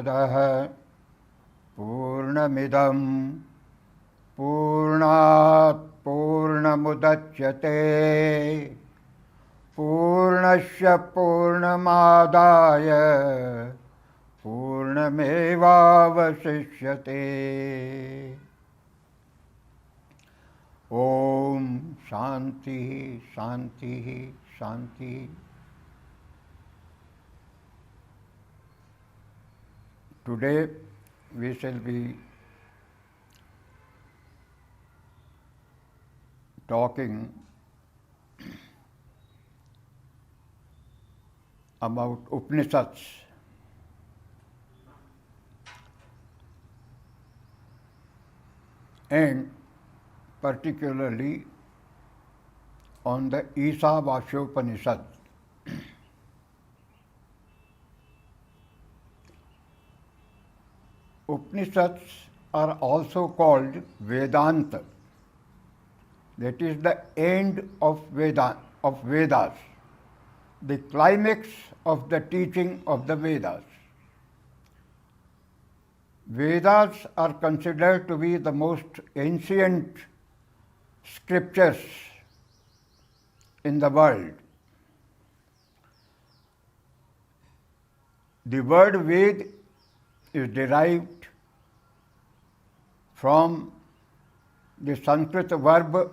पूर्णमदः पूर्णमिदं पूर्णात् पूर्णमुदच्यते पूर्णस्य पूर्णमादाय पूर्णमेवावशिष्यते। ओम शांति शांति शांति। Today we shall be talking about Upanishads and particularly on the Isavasyopanishad. Upanishads are also called Vedanta. That is the end of Vedas, the climax of the teaching of the Vedas. Vedas are considered to be the most ancient scriptures in the world. The word Ved is derived from the Sanskrit verb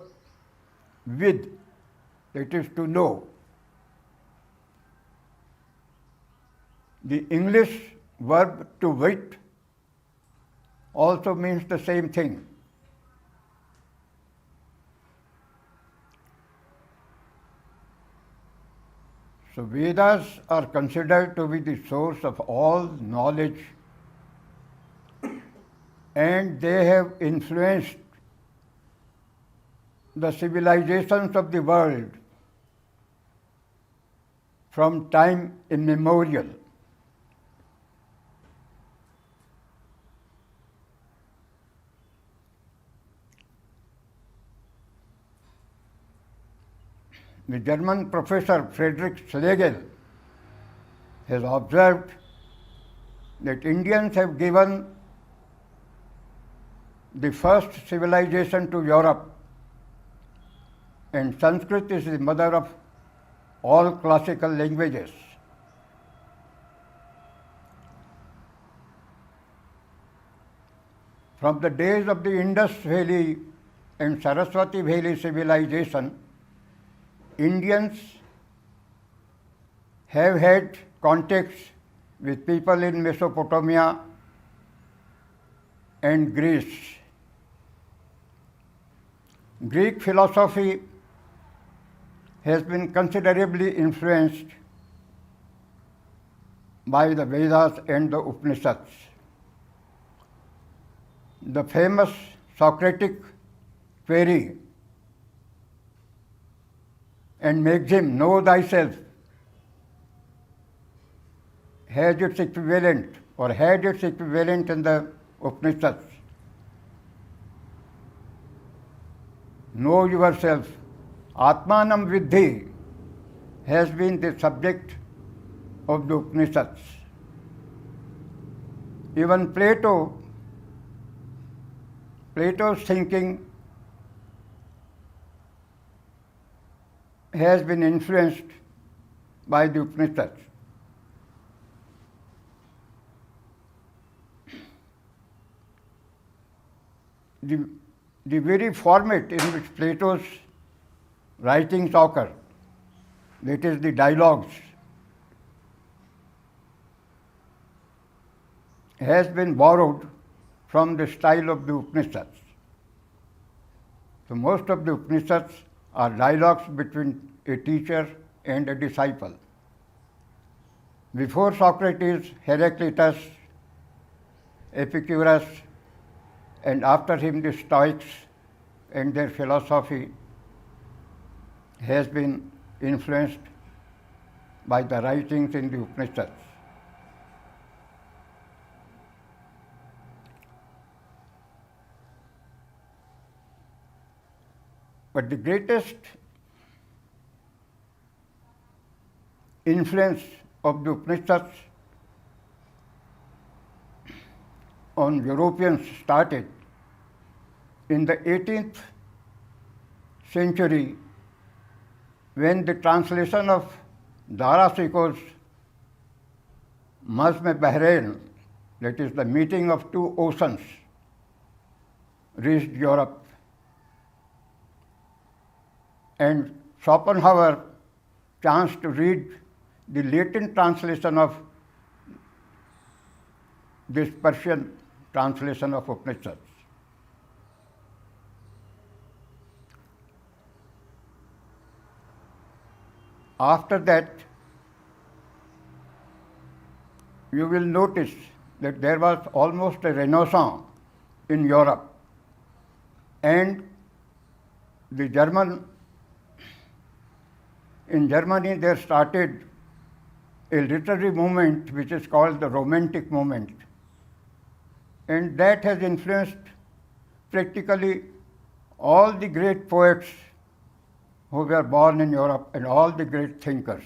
vid, that is to know. The English verb to wit also means the same thing. So Vedas are considered to be the source of all knowledge, and they have influenced the civilizations of the world from time immemorial. The German professor Friedrich Schlegel has observed that Indians have given the first civilization to Europe, and Sanskrit is the mother of all classical languages. From the days of the Indus Valley and Saraswati Valley civilization, Indians have had contacts with people in Mesopotamia and Greece. Greek philosophy has been considerably influenced by the Vedas and the Upanishads. The famous Socratic query and maxim, know thyself, has its equivalent or had its equivalent in the Upanishads. Know yourself. Atmanam Viddhi has been the subject of the Upanishads. Even Plato's thinking has been influenced by the Upanishads. The very format in which Plato's writings occur, that is the dialogues, has been borrowed from the style of the Upanishads. So most of the Upanishads are dialogues between a teacher and a disciple. Before Socrates, Heraclitus, Epicurus, and after him the Stoics and their philosophy has been influenced by the writings in the Upanishads. But the greatest influence of the Upanishads on Europeans started in the 18th century when the translation of Dara Shikoh's Mazm Bahrain, that is the meeting of two oceans, reached Europe. And Schopenhauer chanced to read the Latin translation of this Persian translation of Upanishads. After that, you will notice that there was almost a renaissance in Europe, and in Germany there started a literary movement which is called the Romantic movement, and that has influenced practically all the great poets who were born in Europe and all the great thinkers.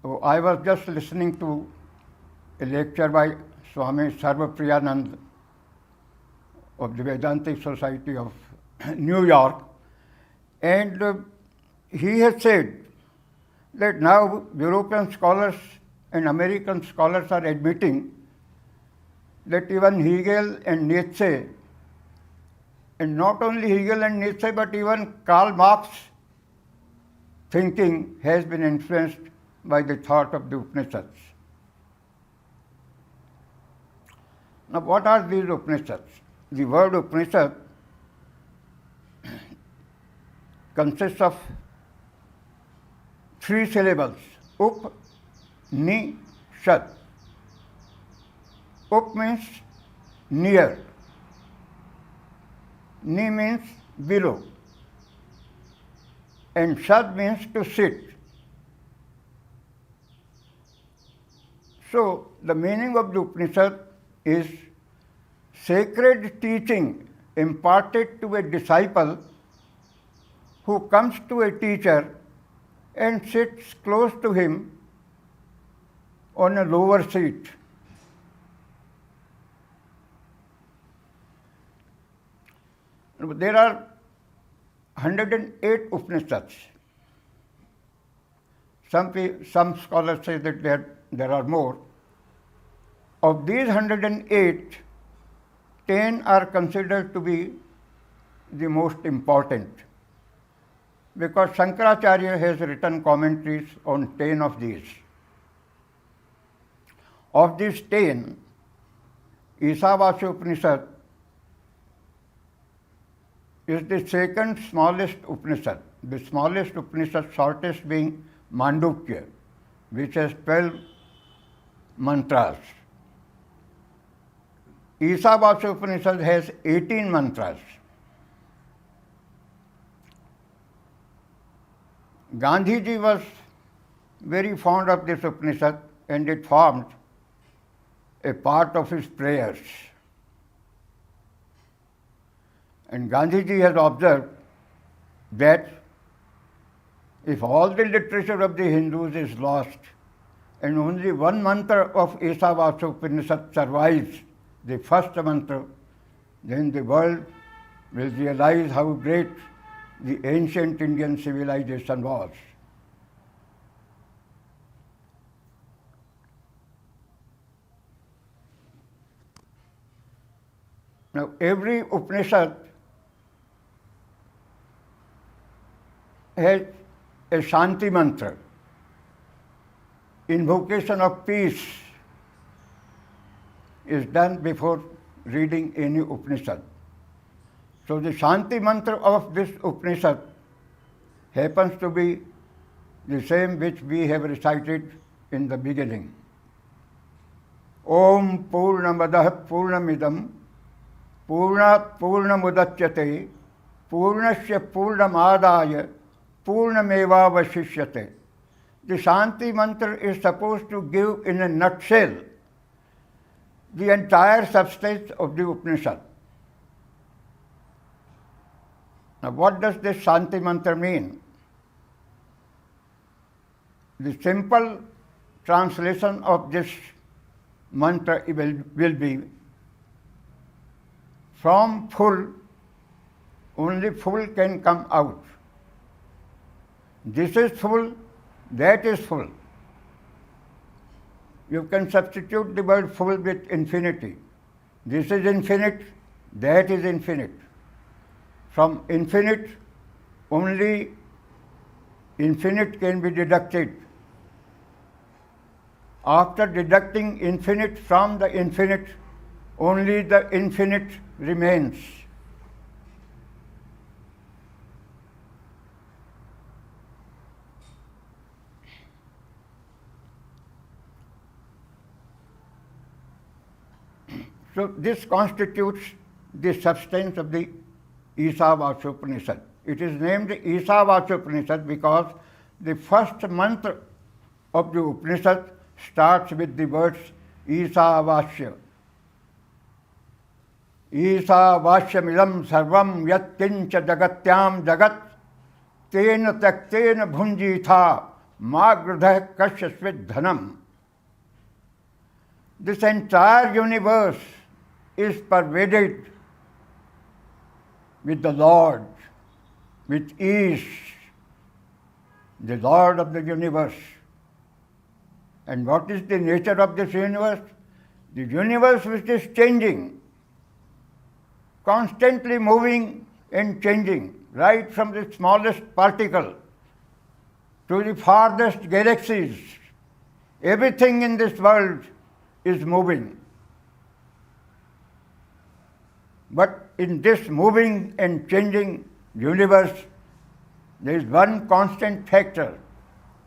So I was just listening to a lecture by Swami Sarvapriyanand of the Vedantic Society of New York, and he has said that now European scholars and American scholars are admitting that even Hegel and Nietzsche, and not only Hegel and Nietzsche, but even Karl Marx thinking has been influenced by the thought of the Upanishads. Now, what are these Upanishads? The word Upanishad consists of three syllables: Up, Ni, Shad. Up means near, Ni means below, and Shad means to sit. So, the meaning of the Upanishad is sacred teaching imparted to a disciple who comes to a teacher and sits close to him on a lower seat. There are 108 Upanishads. Some scholars say that there are more. Of these 108, 10 are considered to be the most important, because Shankaracharya has written commentaries on 10 of these. Of these 10, Isavasya Upanishad is the second smallest Upanishad, the smallest Upanishad, shortest being Mandukya, which has 12 mantras. Isavasya Upanishad has 18 mantras. Gandhiji was very fond of this Upanishad, and it formed a part of his prayers. And Gandhiji has observed that if all the literature of the Hindus is lost and only one mantra of Isavasya Upanishad survives, the first mantra, then the world will realize how great the ancient Indian civilization was. Now, every Upanishad has a Shanti mantra, invocation of peace is done before reading any Upanishad. So the Shanti mantra of this Upanishad happens to be the same which we have recited in the beginning. Om Purnamadah Purnamidam Purnat Purnamudachyate Purnasya Purnamadaya Purnamevavashishyate. The Shanti mantra is supposed to give in a nutshell the entire substance of the Upanishad. Now, what does this Shanti mantra mean? The simple translation of this mantra will be from full, only full can come out. This is full, that is full. You can substitute the word full with infinity. This is infinite, that is infinite. From infinite, only infinite can be deducted. After deducting infinite from the infinite, only the infinite remains. So this constitutes the substance of the Isavasya Upanishad. It is named Isavasya Upanishad because the first mantra of the Upanishad starts with the words Isavasya. Isavasyamilam sarvam yat kincha jagatyam jagat tena taktena bhunjitha magradha kashyasvit dhanam. This entire universe is pervaded with the Lord, with ease, the Lord of the universe. And what is the nature of this universe? The universe which is changing, constantly moving and changing, right from the smallest particle to the farthest galaxies. Everything in this world is moving. But in this moving and changing universe, there is one constant factor,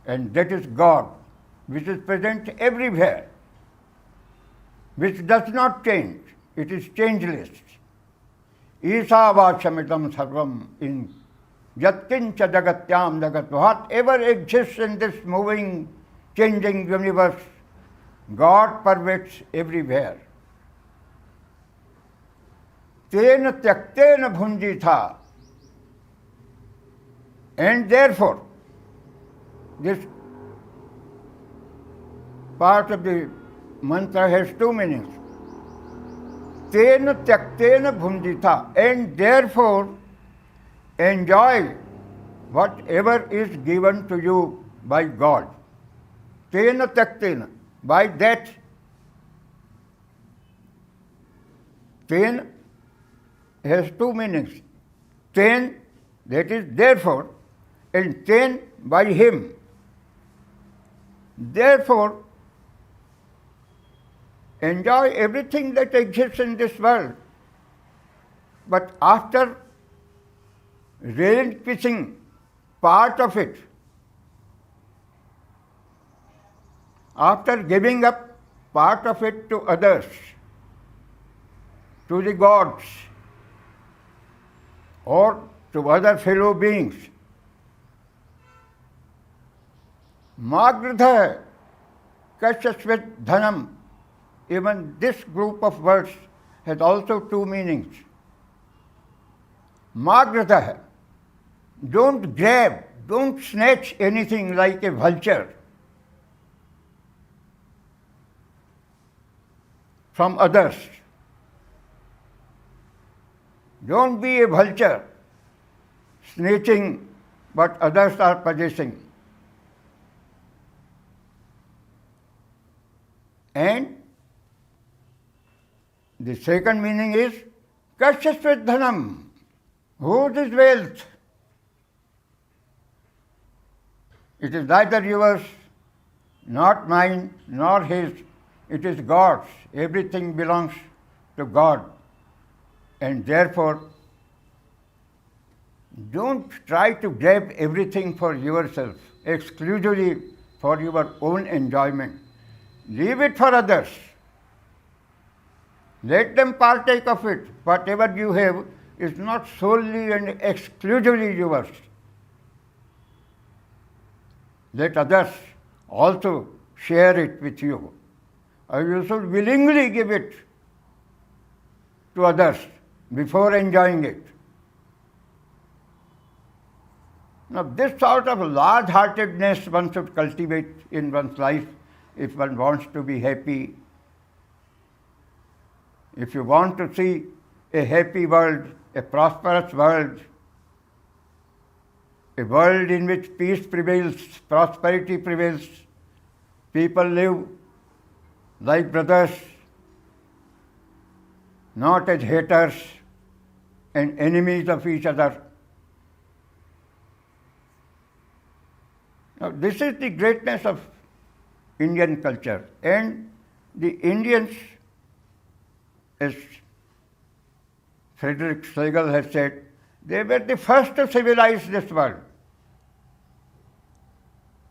and that is God, which is present everywhere, which does not change. It is changeless. Isavasyamitam sarvam, in yatkincha jagatyam jagat, whatever exists in this moving, changing universe, God pervades everywhere. Tena tyaktena bhunjitha. And therefore, this part of the mantra has two meanings. Tena tyaktena bhunjitha. And therefore, enjoy whatever is given to you by God. Tena tyaktena. By that, ten has two meanings. Ten, that is therefore, and ten by him. Therefore, enjoy everything that exists in this world. But after relinquishing part of it, after giving up part of it to others, to the gods, or to other fellow beings, Magradha Kashyasvit Dhanam, even this group of words has also two meanings. Magradha, don't grab, don't snatch anything like a vulture from others. Don't be a vulture, snatching what others are possessing. And the second meaning is Kashyasvit Dhanam. Whose is wealth? It is neither yours, not mine, nor his. It is God's. Everything belongs to God. And therefore, don't try to grab everything for yourself, exclusively for your own enjoyment. Leave it for others. Let them partake of it. Whatever you have is not solely and exclusively yours. Let others also share it with you. Or you should willingly give it to others before enjoying it. Now, this sort of large-heartedness one should cultivate in one's life if one wants to be happy If you want to see a happy world, a prosperous world, a world in which peace prevails, prosperity prevails, people live like brothers, not as haters and enemies of each other. Now, this is the greatness of Indian culture. And the Indians, as Frederick Schlegel has said, they were the first to civilize this world.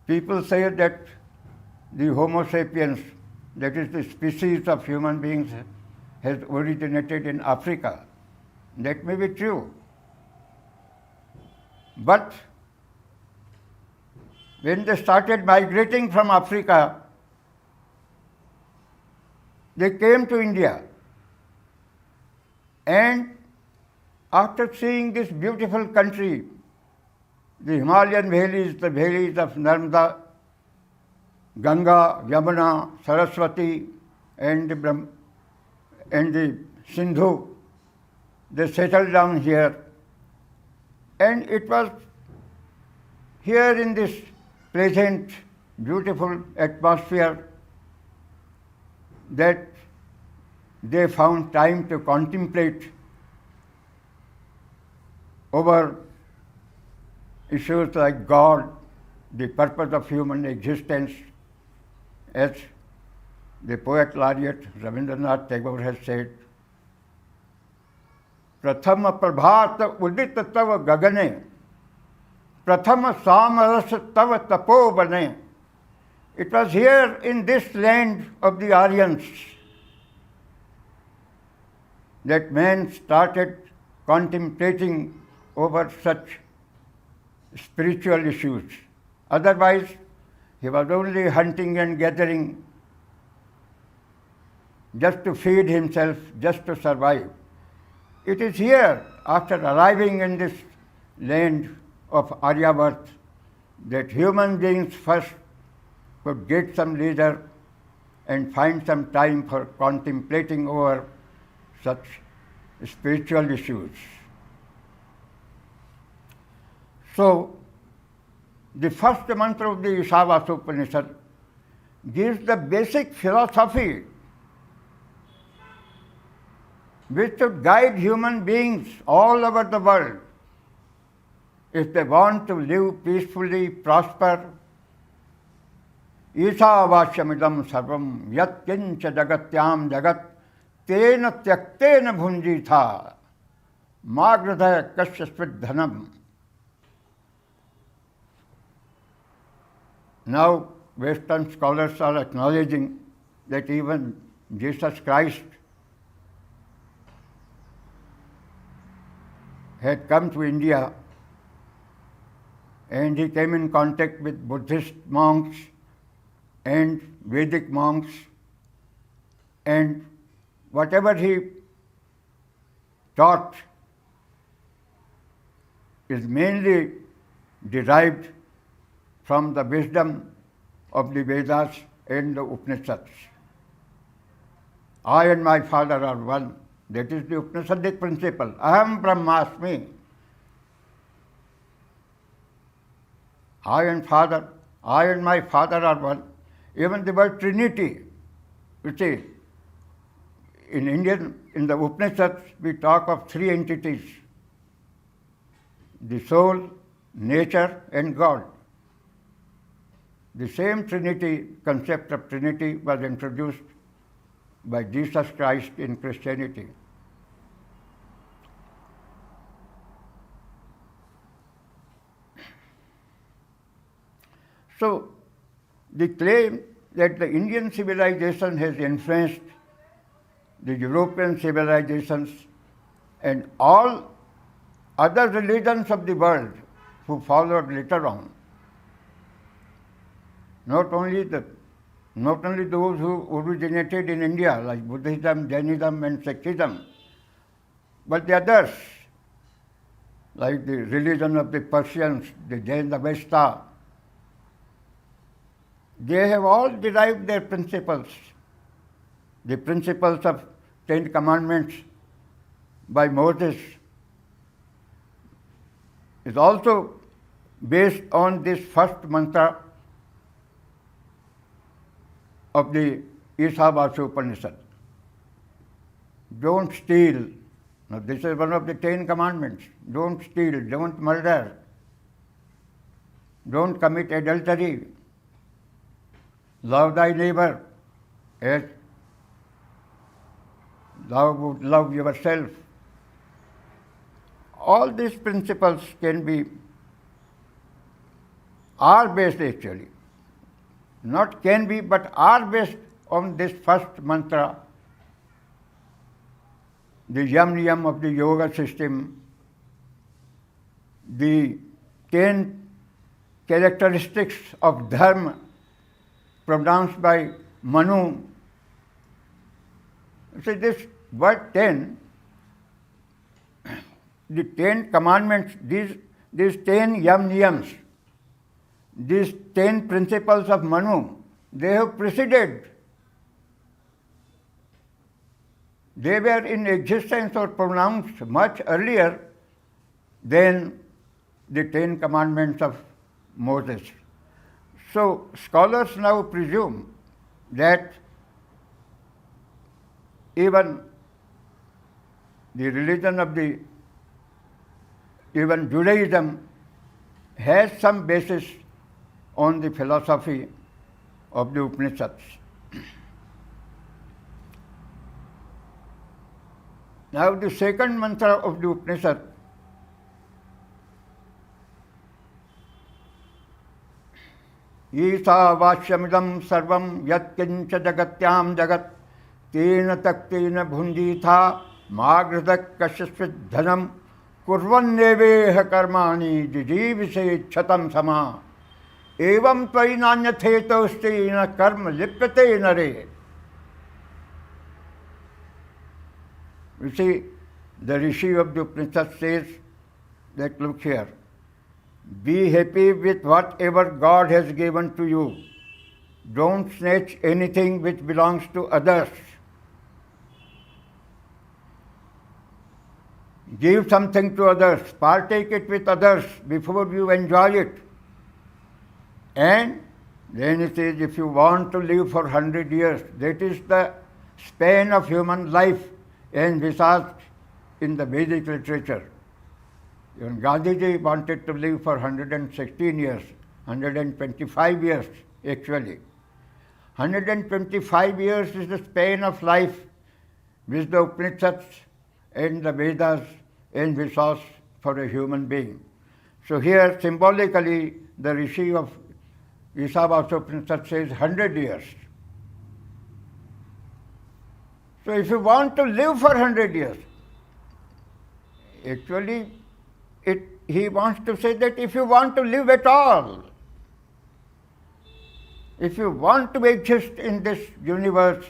People say that the Homo sapiens, that is the species of human beings, has originated in Africa. That may be true. But when they started migrating from Africa, they came to India. And after seeing this beautiful country, the Himalayan valleys, the valleys of Narmada, Ganga, Yamuna, Saraswati, and the Sindhu, they settled down here. And it was here in this pleasant, beautiful atmosphere that they found time to contemplate over issues like God, the purpose of human existence, as the poet laureate Rabindranath Tagore has said, Prathama prabhat udit tav gagane, Prathama samaras tav tapo bane. It was here in this land of the Aryans that man started contemplating over such spiritual issues. Otherwise, he was only hunting and gathering just to feed himself, just to survive. It is here, after arriving in this land of Aryavarth, that human beings first could get some leisure and find some time for contemplating over such spiritual issues. So, the first mantra of the Ishavas Upanishad gives the basic philosophy which should guide human beings all over the world if they want to live peacefully, prosper. Ishavashyamidam sarvam yat kincha jagatyam jagat tena tyaktena bhunjitha magradha kasyasvit dhanam. Now, Western scholars are acknowledging that even Jesus Christ had come to India and he came in contact with Buddhist monks and Vedic monks, and whatever he taught is mainly derived from the wisdom of the Vedas and the Upanishads. I and my Father are one. That is the Upanishadic principle. Aham Brahmasmi. I and my Father are one. Even the word Trinity, which is in the Upanishads, we talk of three entities: the soul, nature, and God. The same Trinity, concept of Trinity, was introduced by Jesus Christ in Christianity. So, the claim that the Indian civilization has influenced the European civilizations and all other religions of the world who followed later on, not only those who originated in India, like Buddhism, Jainism, and Sikhism, but the others, like the religion of the Persians, the Jain Avesta, they have all derived their principles, the principles of Ten Commandments by Moses is also based on this first mantra of the Ishavasya Upanishad. Don't steal. Now this is one of the 10 commandments. Don't steal, don't murder, don't commit adultery, love thy neighbor as thou would love yourself. All these principles are based actually, not can be, but are based on this first mantra, the Yam Niyam of the yoga system, the 10 characteristics of Dharma pronounced by Manu. So this word 10, the 10 commandments, these 10 Yam Niyams, these 10 principles of Manu, they have preceded. They were in existence or pronounced much earlier than the 10 commandments of Moses. So scholars now presume that even the religion of even Judaism has some basis on the philosophy of the Upanishads. Now the second mantra of the Upanishad Ishavashyamidam sarvam yat kincha jagatyam jagat tena taktena bhunjitha magradak kashasvit dhanam kurvanneveha karmani jijivise chatam sama evam tvai nanyathetauste na karma lipyate nare. You see, the Rishi of the Upanishad says that, look here, be happy with whatever God has given to you. Don't snatch anything which belongs to others. Give something to others, partake it with others before you enjoy it. And then it says, if you want to live for 100 years, that is the span of human life envisaged in the Vedic literature. Even Gandhiji wanted to live for 116 years, 125 years actually. 125 years is the span of life which the Upanishads and the Vedas envisage for a human being. So here symbolically the Rishi of Ishavasya Upanishad says 100 years. So if you want to live for 100 years, actually he wants to say that if you want to live at all, if you want to exist in this universe,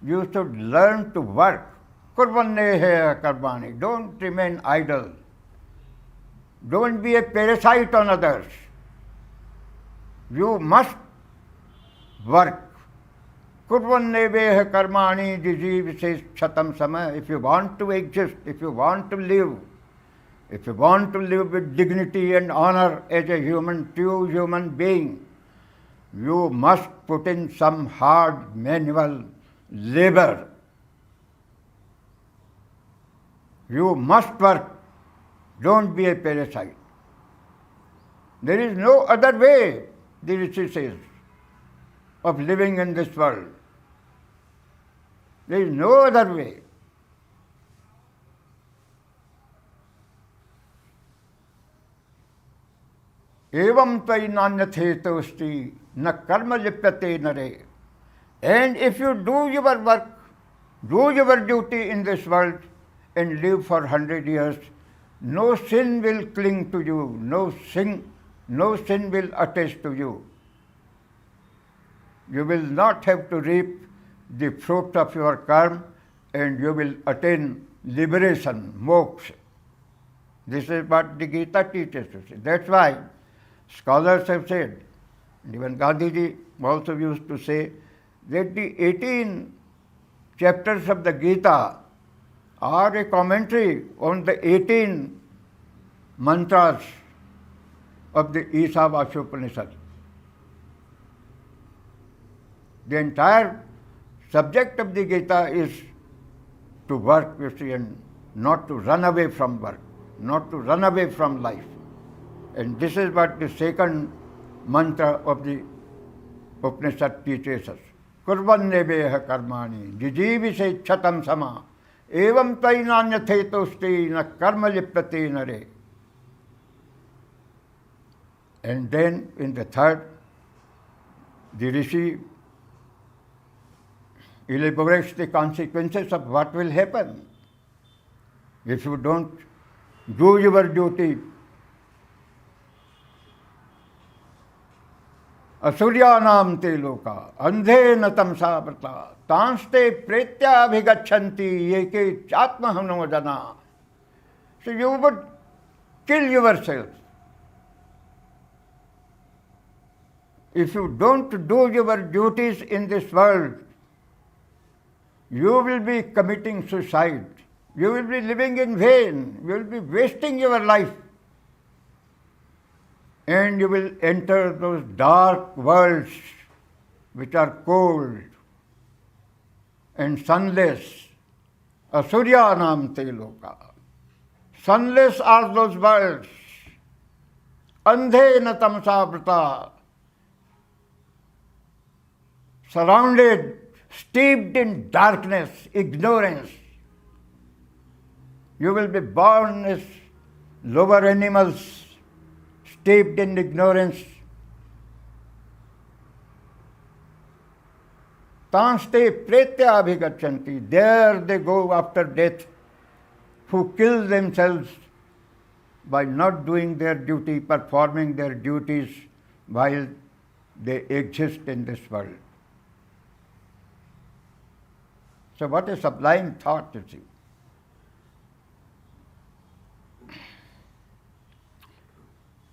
you should learn to work. Kurvanneha karmani. Don't remain idle. Don't be a parasite on others. You must work. Kurvanneveha karmani jijivise chatam sama. If you want to exist, if you want to live with dignity and honor as a true human being, you must put in some hard manual labor. You must work. Don't be a parasite. There is no other way, the Rishi says, of living in this world. There is no other way. Evam tvai nanyathetausti na karma lipyate nare. And if you do your work, do your duty in this world and live for 100 years, no sin will cling to you, no sin will attach to you. You will not have to reap the fruit of your karma and you will attain liberation, moksha. This is what the Gita teaches us. That's why scholars have said, and even Gandhiji also used to say, that the 18 chapters of the Gita are a commentary on the 18 mantras of the Isavasya Upanishad. The entire subject of the Gita is to work, you see, and not to run away from work, not to run away from life. And this is what the second mantra of the Upanishad teaches us. Kurvanneveha karmani, jijivise chatam sama, evam tainanyatetosti na karma liptate nare. And then in the third, the Rishi elaborates the consequences of what will happen if you don't do your duty. Asuryanam te loka, andhe na tamsa vrata, tanste pretya bhigachanti yeke chatmahanodana. So you would kill yourself. If you don't do your duties in this world, you will be committing suicide. You will be living in vain. You will be wasting your life. And you will enter those dark worlds which are cold and sunless. Asuryanam te loka. Sunless are those worlds. Andhe na tamsa vrata. Surrounded, steeped in darkness, ignorance. You will be born as lower animals, steeped in ignorance. Tanste pretya abhigachanti. There they go after death, who kill themselves by not doing their duty, performing their duties while they exist in this world. So what a sublime thought, you see.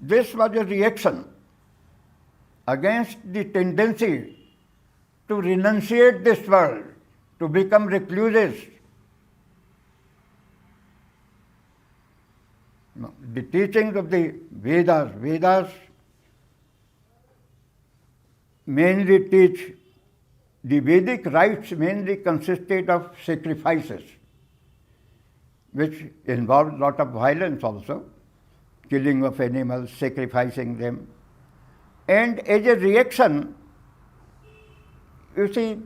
This was a reaction against the tendency to renunciate this world, to become recluses. The teachings of the Vedas mainly teach. The Vedic rites mainly consisted of sacrifices, which involved a lot of violence also, killing of animals, sacrificing them. And as a reaction, you see,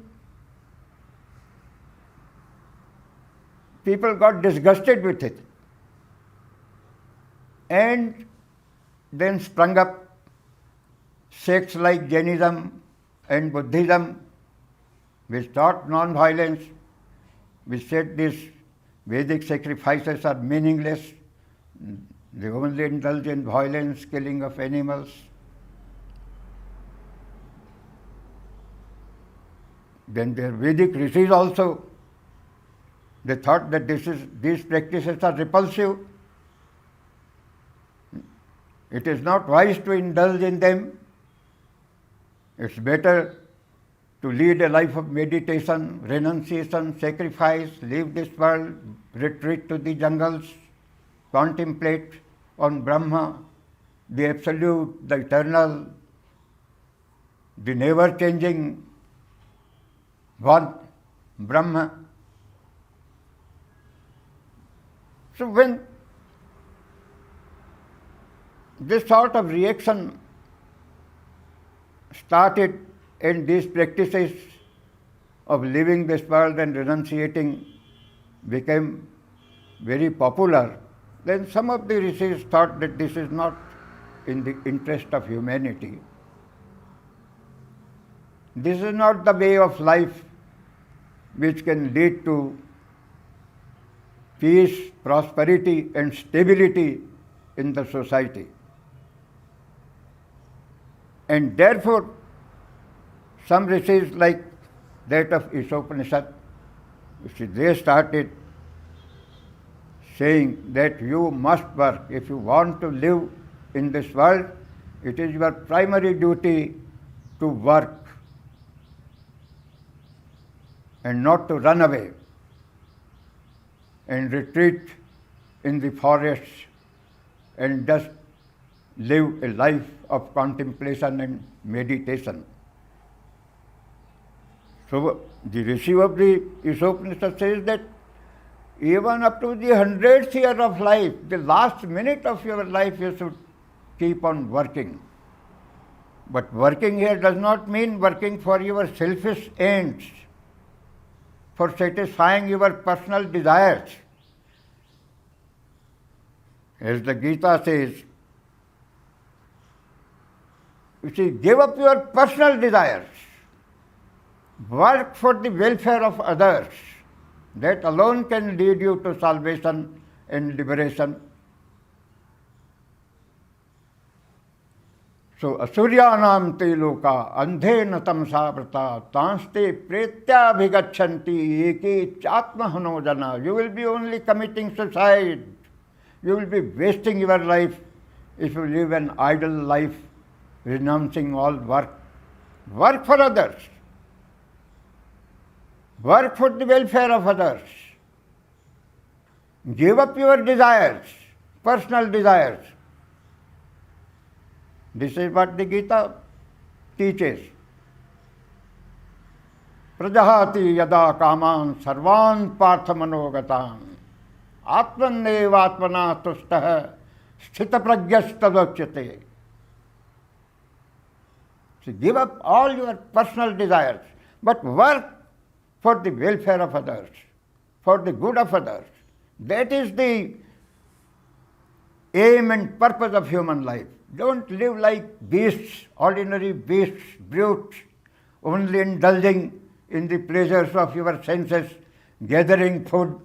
people got disgusted with it. And then sprung up sects like Jainism and Buddhism, which taught non-violence, which said these Vedic sacrifices are meaningless. They only indulge in violence, killing of animals. Then their Vedic rishis also, they thought that these practices are repulsive. It is not wise to indulge in them. It's better to lead a life of meditation, renunciation, sacrifice, leave this world, retreat to the jungles, contemplate on Brahma, the Absolute, the Eternal, the never-changing One, Brahma. So when this sort of reaction started and these practices of leaving this world and renunciating became very popular, then some of the rishis thought that this is not in the interest of humanity. This is not the way of life which can lead to peace, prosperity and stability in the society. And therefore, some rishis like that of Isopanishad, they started saying that you must work. If you want to live in this world, it is your primary duty to work. and not to run away and retreat in the forests and just live a life of contemplation and meditation. So the Rishi of the Ishopanishad says that even up to the 100th year of life, the last minute of your life, you should keep on working. But working here does not mean working for your selfish ends, for satisfying your personal desires. As the Gita says, you see, give up your personal desires, work for the welfare of others. That alone can lead you to salvation and liberation. So, asuryanam te loka andhena tamsa vrata tanste pretyabhigachanti eki chatmahano jana. You will be only committing suicide. You will be wasting your life if you live an idle life, renouncing all work. Work for others. Work for the welfare of others. Give up your desires, personal desires. This is what the Gita teaches. Prajahati yada kaman sarvan parthamanogatam atmannevatmana tustaha sthitapragyastadochyate. So give up all your personal desires, but work for the welfare of others, for the good of others. That is the aim and purpose of human life. Don't live like beasts, ordinary beasts, brutes, only indulging in the pleasures of your senses, gathering food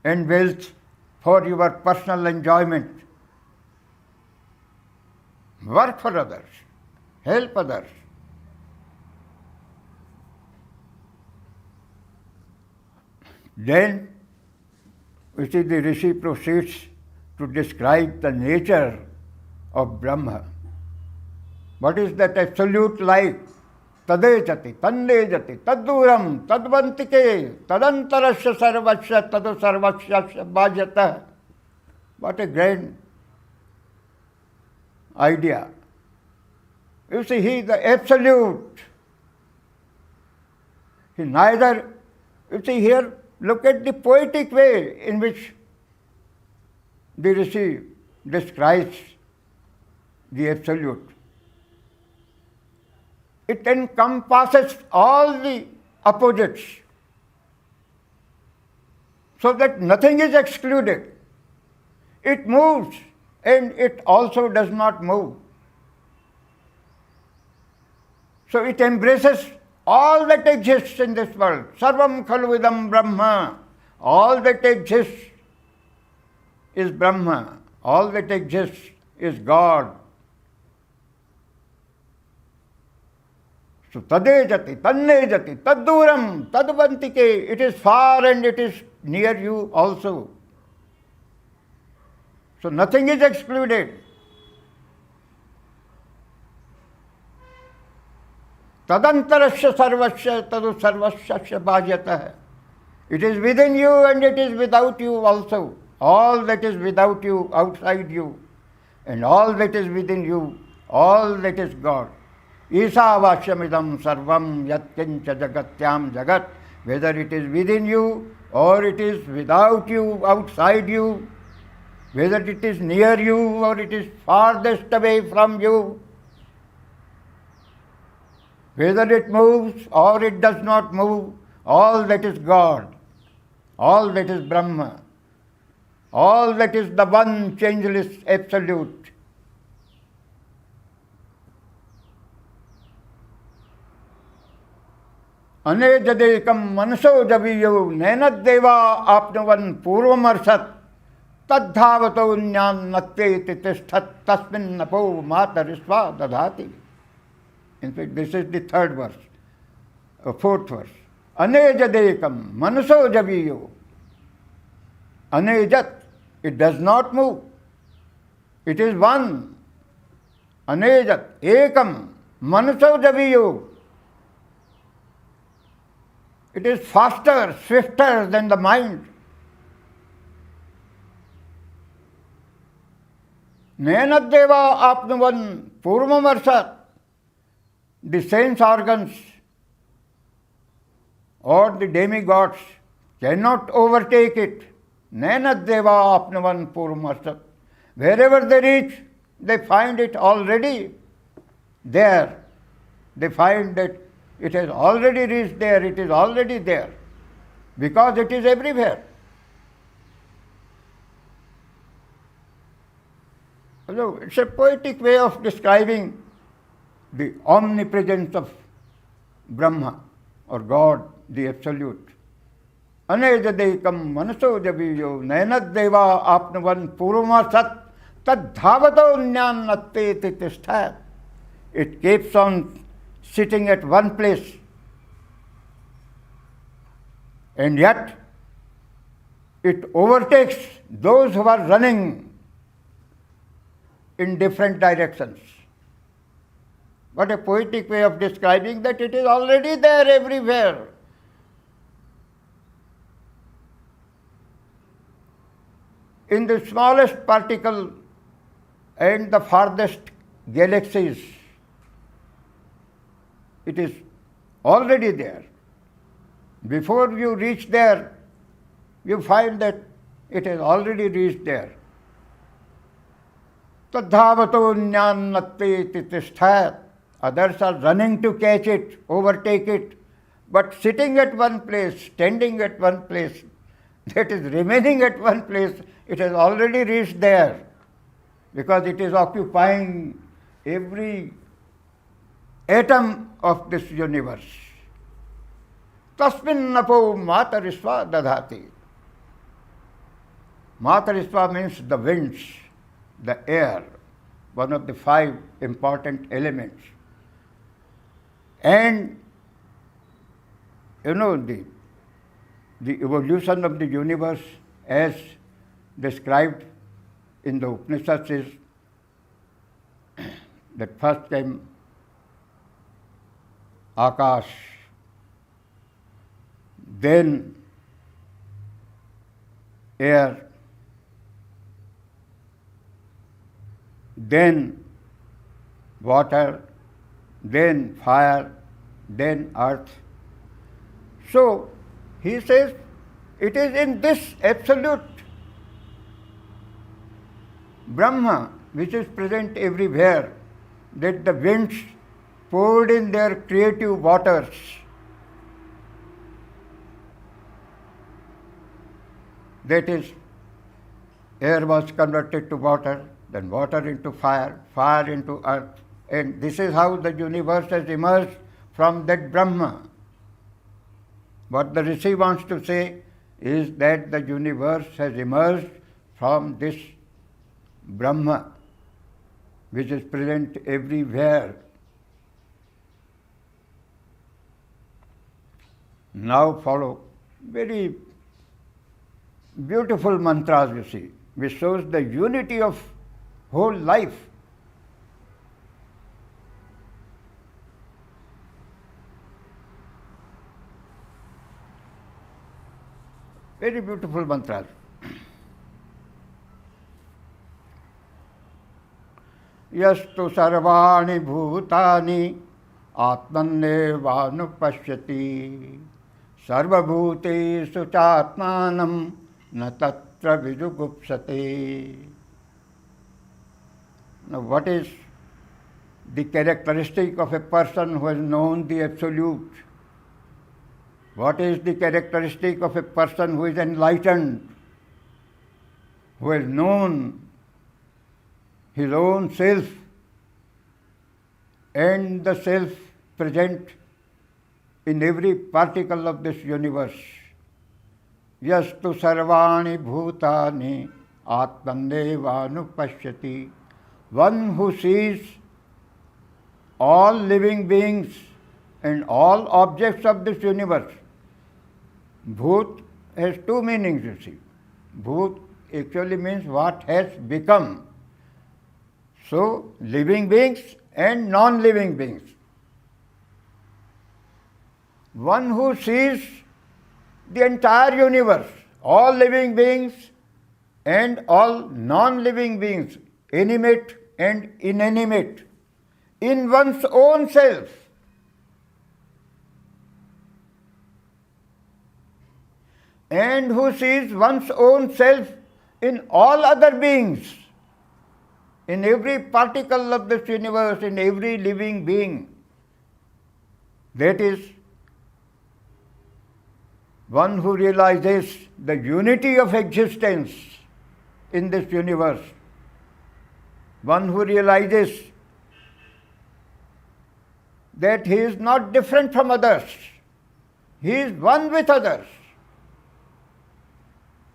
and wealth for your personal enjoyment. Work for others, help others. Then, we see the Rishi proceeds to describe the nature of Brahma. What is that absolute life? Tadechati, tandejati, tadduram, tadvantike, tadantarasya sarvasya, tadu sarvasya bhajata. What a grand idea. You see, he is the absolute. He neither, you see here, look at the poetic way in which the Rishi describes the absolute. It encompasses all the opposites, so that nothing is excluded. It moves and it also does not move. So it embraces all that exists in this world. Sarvam khalu idam Brahma. All that exists is Brahma. All that exists is God. So tadejati, tannejati, tadduram, tadvantike. It is far and it is near you also. So nothing is excluded. Tadantarasya sarvasya tadu sarvasya bhajyatah. It is within you and it is without you also. All that is without you, outside you, and all that is within you, all that is God. Isavasyamidam sarvam yatkincha jagatyam jagat. Whether it is within you or it is without you, outside you, whether it is near you or it is farthest away from you, whether it moves or it does not move, all that is God, all that is Brahma, all that is the one changeless absolute. Anejadekam manaso javiyo nenadeva apnavan purvamarsat tadhavato nyan natyeti tisthat tasmin napo matarisva dadhati. In fact, this is the third verse, fourth verse. Anejadekam manaso javiyo. Anejat, it does not move. It is one. Anejat, ekam, manaso javiyo. It is faster, swifter than the mind. Nenadeva apnuvan purmamarsa, the sense organs or the demigods cannot overtake it. Nenadeva apnuvan purmamarsa. Wherever they reach, they find it already there. They find that it has already reached there, it is already there, because it is everywhere. So it's a poetic way of describing the omnipresence of Brahma or God, the Absolute. Anejadekam manaso jabiyo nayanadeva apnavan purma sat tad dhavato nyannatte titistha. It keeps on sitting at one place, and yet it overtakes those who are running in different directions. What a poetic way of describing that it is already there everywhere. In the smallest particle and the farthest galaxies, it is already there. Before you reach there, you find that it has already reached there. Tadhavato jnanatte titistha. Others are running to catch it, overtake it, but sitting at one place, standing at one place, that is remaining at one place, it has already reached there, because it is occupying every atom of this universe. Tasmin napo matarisva dadhati. Matarisva means the winds, the air, one of the 5 important elements. And you know, the evolution of the universe as described in the Upanishads is that first came Akash, then air, then water, then fire, then earth. So he says it is in this absolute Brahma, which is present everywhere, that the winds poured in their creative waters. That is, air was converted to water, then water into fire, fire into earth. And this is how the universe has emerged from that Brahma. What the Rishi wants to say is that the universe has emerged from this Brahma, which is present everywhere. Now follow very beautiful mantras, you see, which shows the unity of whole life. Very beautiful mantras. Yastu sarvani bhutani atmanevānupashyati sarvabhūtesu chātmanam na tatra vijugupsate. Now, what is the characteristic of a person who has known the Absolute? What is the characteristic of a person who is enlightened, who has known his own self and the self present in every particle of this universe? Yastu sarvani bhutani atmanevānupashyati. One who sees all living beings and all objects of this universe. Bhut has 2 meanings, you see. Bhut actually means what has become. So, living beings and non-living beings. One who sees the entire universe, all living beings and all non-living beings, animate and inanimate, in one's own self. And who sees one's own self in all other beings, in every particle of this universe, in every living being. That is one who realizes the unity of existence in this universe, one who realizes that he is not different from others, he is one with others.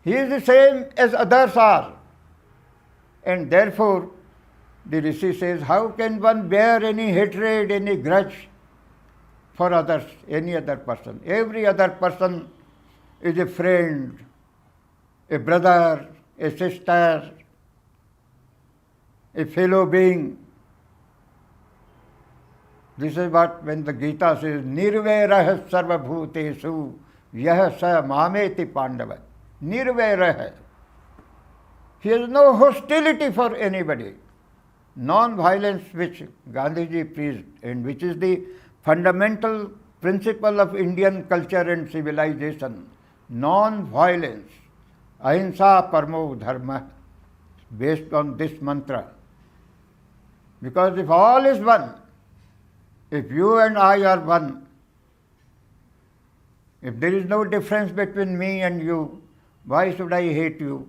He is the same as others are. And therefore, the Rishi says, how can one bear any hatred, any grudge for others, any other person? Every other person is a friend, a brother, a sister, a fellow being. This is what when the Gita says, Nirvairah sarvabhutesu yah sa mameti pandava. Nirvairah. He has no hostility for anybody. Non-violence, which Gandhiji preached and which is the fundamental principle of Indian culture and civilization. Non-violence. Ahimsa paramo dharma. Based on this mantra. Because if all is one, if you and I are one, if there is no difference between me and you, why should I hate you?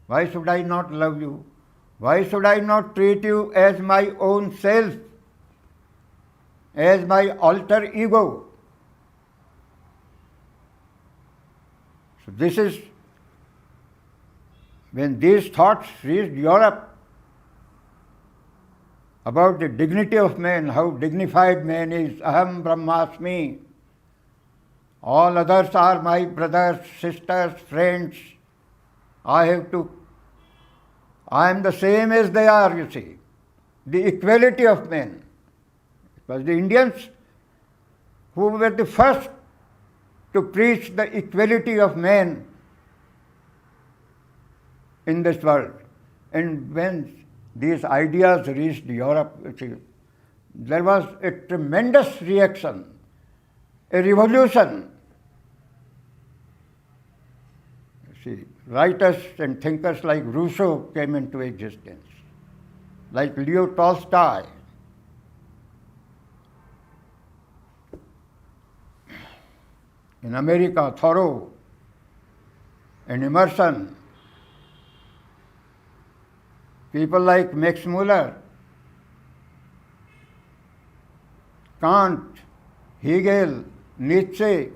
Why should I not love you? Why should I not treat you as my own self, as my alter ego? So this is when these thoughts reached Europe about the dignity of man, how dignified man is, aham brahmasmi. All others are my brothers, sisters, friends. I am the same as they are, you see. The equality of men. It was the Indians who were the first to preach the equality of man in this world. And when these ideas reached Europe, you see, there was a tremendous reaction, a revolution. See, writers and thinkers like Rousseau came into existence, like Leo Tolstoy. In America, Thoreau and Emerson. People like Max Muller, Kant, Hegel, Nietzsche,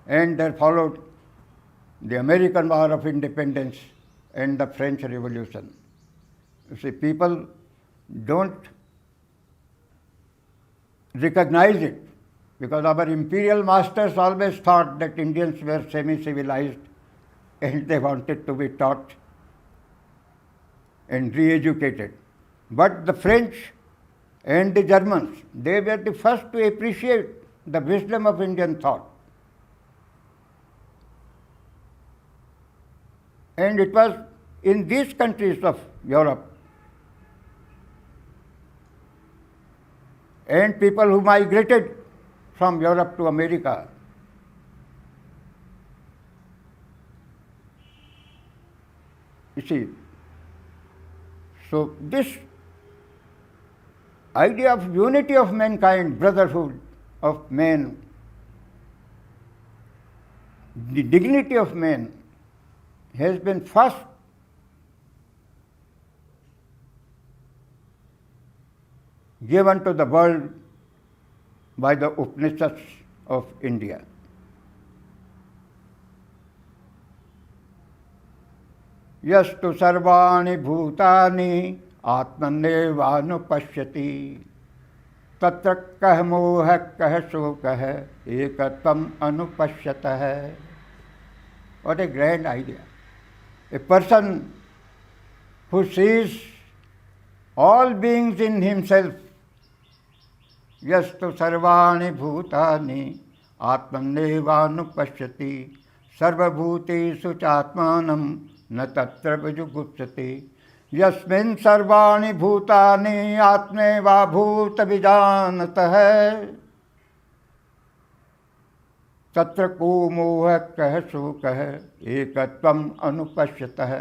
and there followed the American War of Independence and the French Revolution. You see, people don't recognize it because our imperial masters always thought that Indians were semi-civilized and they wanted to be taught and re-educated. But the French and the Germans, they were the first to appreciate the wisdom of Indian thought. And it was in these countries of Europe and people who migrated from Europe to America, you see. So this idea of unity of mankind, brotherhood of man, the dignity of man has been first given to the world by the Upanishads of India. Yastu sarvani bhutani atmanevānupashyati tatra kah moha kah shokah ekatvam anupashyatah. What a grand idea. A person who sees all beings in himself, yastu sarvani bhutani आत्मन्नेवानुपश्यति सर्वभूतेषु चात्मानं न तत्र विजुगुप्सते यस्मिन् सर्वाणि भूतानि आत्मैवाभूतविजानतः तत्र को मोहः कः शोकः एकत्वम् अनुपश्यतः.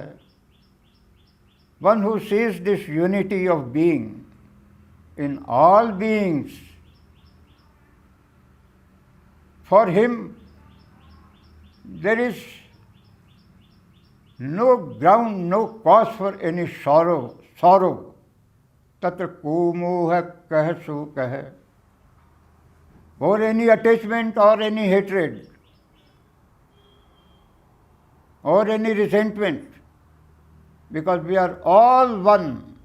One who sees this unity of being in all beings, for him there is no ground, no cause for any sorrow. Tatra ko moha kah shokah, or any attachment or any hatred or any resentment, because we are all one.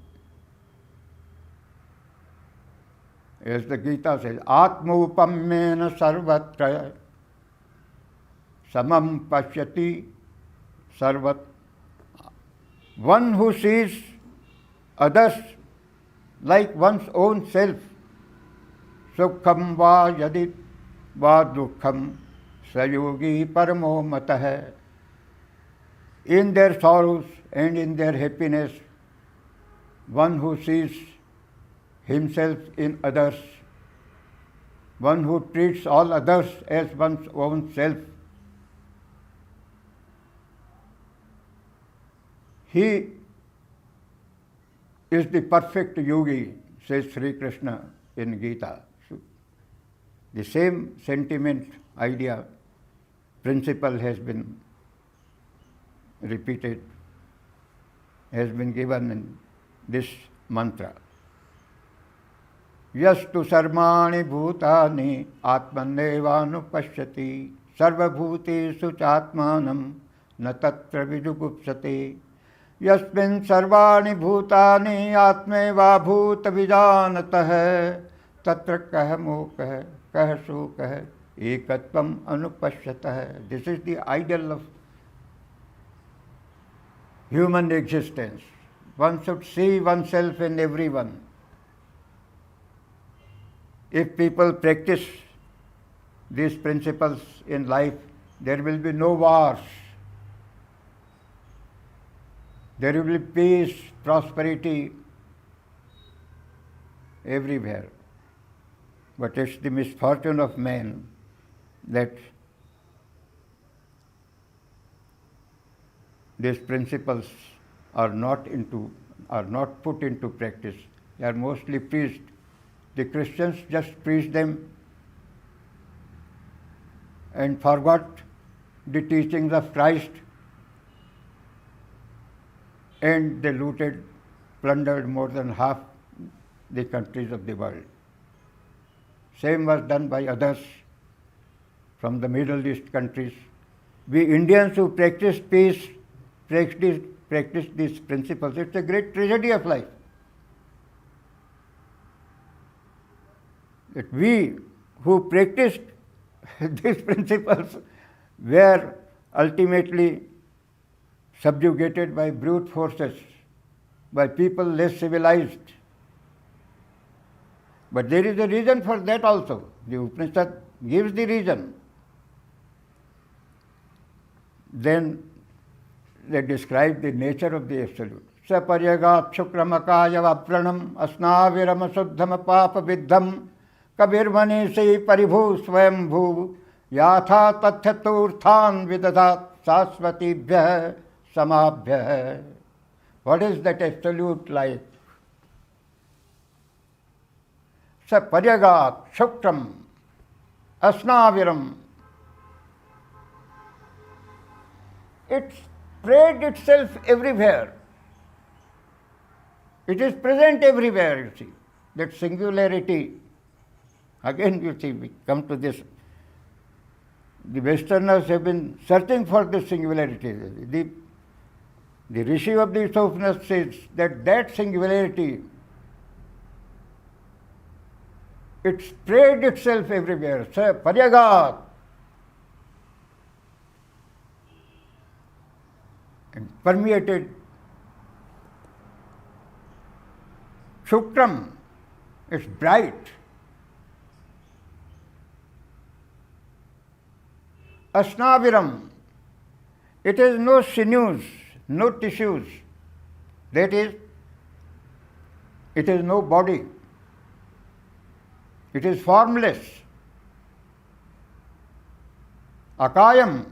As the Gita says, Atmaupammena sarvatra samam pashyati sarvat. One who sees others like one's own self, sukham va yadi va dukkham sayogi paramo matah. In their sorrows and in their happiness, one who sees himself in others, one who treats all others as one's own self, he is the perfect yogi, says Sri Krishna in Gita. So, the same sentiment, idea, principle has been repeated, has been given in this mantra. Yastu sarvani bhutani atmanevānupashyati sarvabhūteṣu chātmanam na tatra vidugupsate yasmin sarvani bhutani atmeva bhuta vijanatah tatra kah mokah kah shokah ekatvam anupashyatah. This is the ideal of human existence. One should see oneself in everyone. If people practice these principles in life, there will be no wars. There will be peace, prosperity everywhere. But it's the misfortune of man that these principles are not put into practice. They are mostly preached. The Christians just preached them and forgot the teachings of Christ, and they looted, plundered more than half the countries of the world. Same was done by others from the Middle East countries. We Indians who practice peace, practice these principles. It's a great tragedy of life that we who practiced these principles were ultimately subjugated by brute forces, by people less civilized. But there is a reason for that also. The Upanishad gives the reason. Then they describe the nature of the Absolute. Saparyagat shukramakaya vapranam asnaviram suddham papa viddham kabirmani se paribhu swayambhu yatha tathyaturthan vidadat sasvatibhyah samabhyah. What is that Absolute life? Saparyagat shukram asnaviram. It spread itself everywhere. It is present everywhere, you see. That singularity. Again, you see, we come to this. The Westerners have been searching for this singularity. The Rishi of the Upanishad says that singularity, it spread itself everywhere. Paryagat. And permeated. Shukram, it's bright. Asnaviram. It is no sinews, no tissues. That is, it is no body. It is formless. Akayam.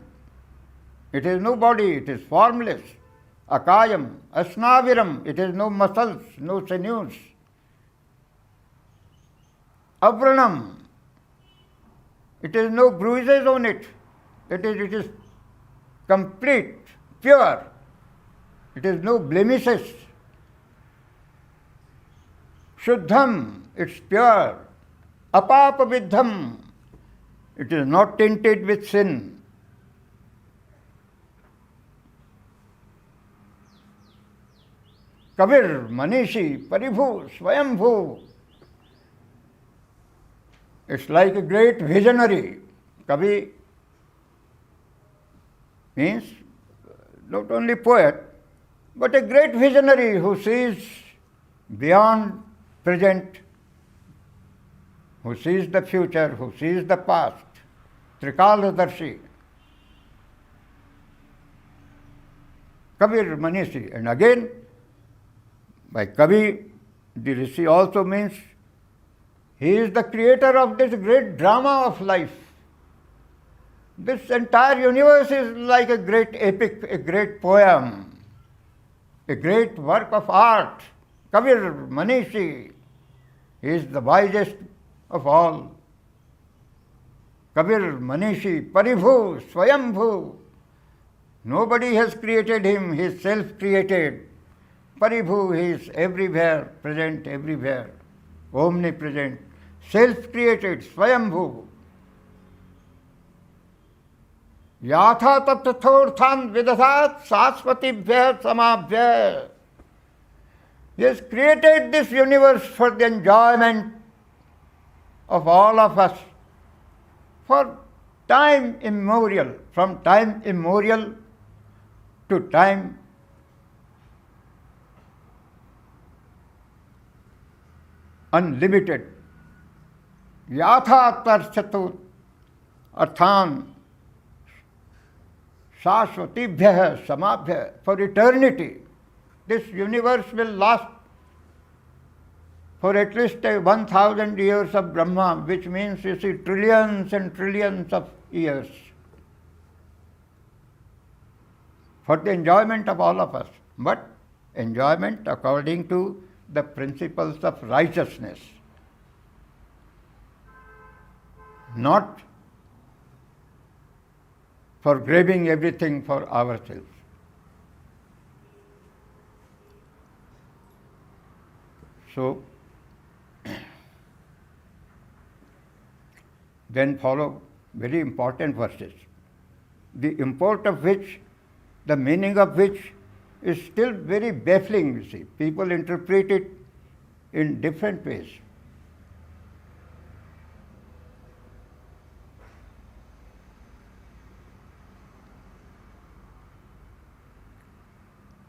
It is no body, it is formless. Akayam. Asnaviram. It is no muscles, no sinews. Avranam. It is no bruises on it. It is complete, pure. It is no blemishes. Shuddham. It's pure. Apapavidham. It is not tainted with sin. Kabir, Manishi, Paribhu, Swayambhu. It's like a great visionary. Kavi means not only poet, but a great visionary who sees beyond present, who sees the future, who sees the past. Trikaladarshi. Kabir Manishi. And again, by Kavi, the Rishi also means he is the creator of this great drama of life. This entire universe is like a great epic, a great poem, a great work of art. Kabir Manishi. He is the wisest of all. Kabir Manishi, Paribhu, Swayambhu. Nobody has created him, he is self-created. Paribhu, he is everywhere, present everywhere, omnipresent, self-created, Swayambhu. Yatha taptathorthan vidasat sasvatibhya samabhya. He has created this universe for the enjoyment of all of us, for time immemorial, from time immemorial to time unlimited. Yatha tarchatu arthan sasvatibhya samabhya. For eternity, this universe will last for at least 1,000 years of Brahma, which means, you see, trillions and trillions of years, for the enjoyment of all of us. But enjoyment according to the principles of righteousness, not for grabbing everything for ourselves. So, then follow very important verses, the import of which, the meaning of which is still very baffling, you see. People interpret it in different ways.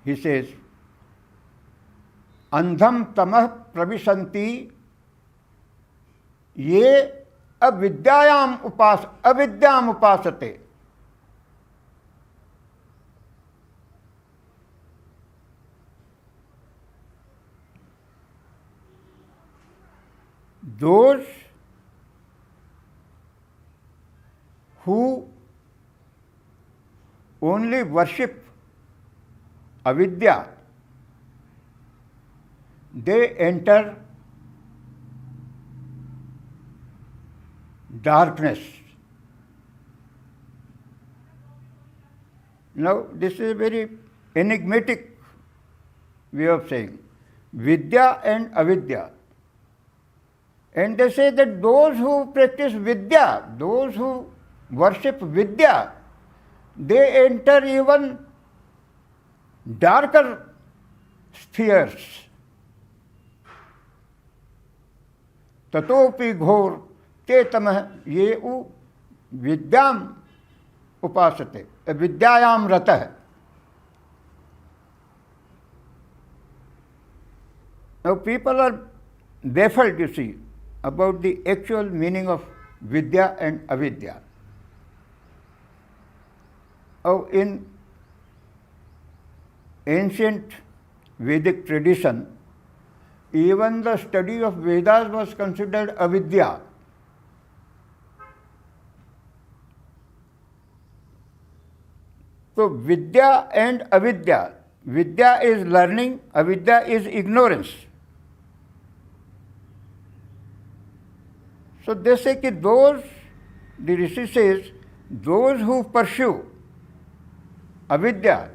He says, Andham tamah pravishanti ye avidyam upasate. Those who only worship avidya, they enter darkness. Now, this is a very enigmatic way of saying Vidya and Avidya. And they say that those who practice Vidya, those who worship Vidya, they enter even darker spheres. Tatopi ghor te tamah yeu vidyam upasate, vidyayam ratah. Now people are baffled, you see, about the actual meaning of Vidya and Avidya. In ancient Vedic tradition, even the study of Vedas was considered avidya. So vidya and avidya. Vidya is learning, avidya is ignorance. So they say that the Rishi says, those who pursue avidya,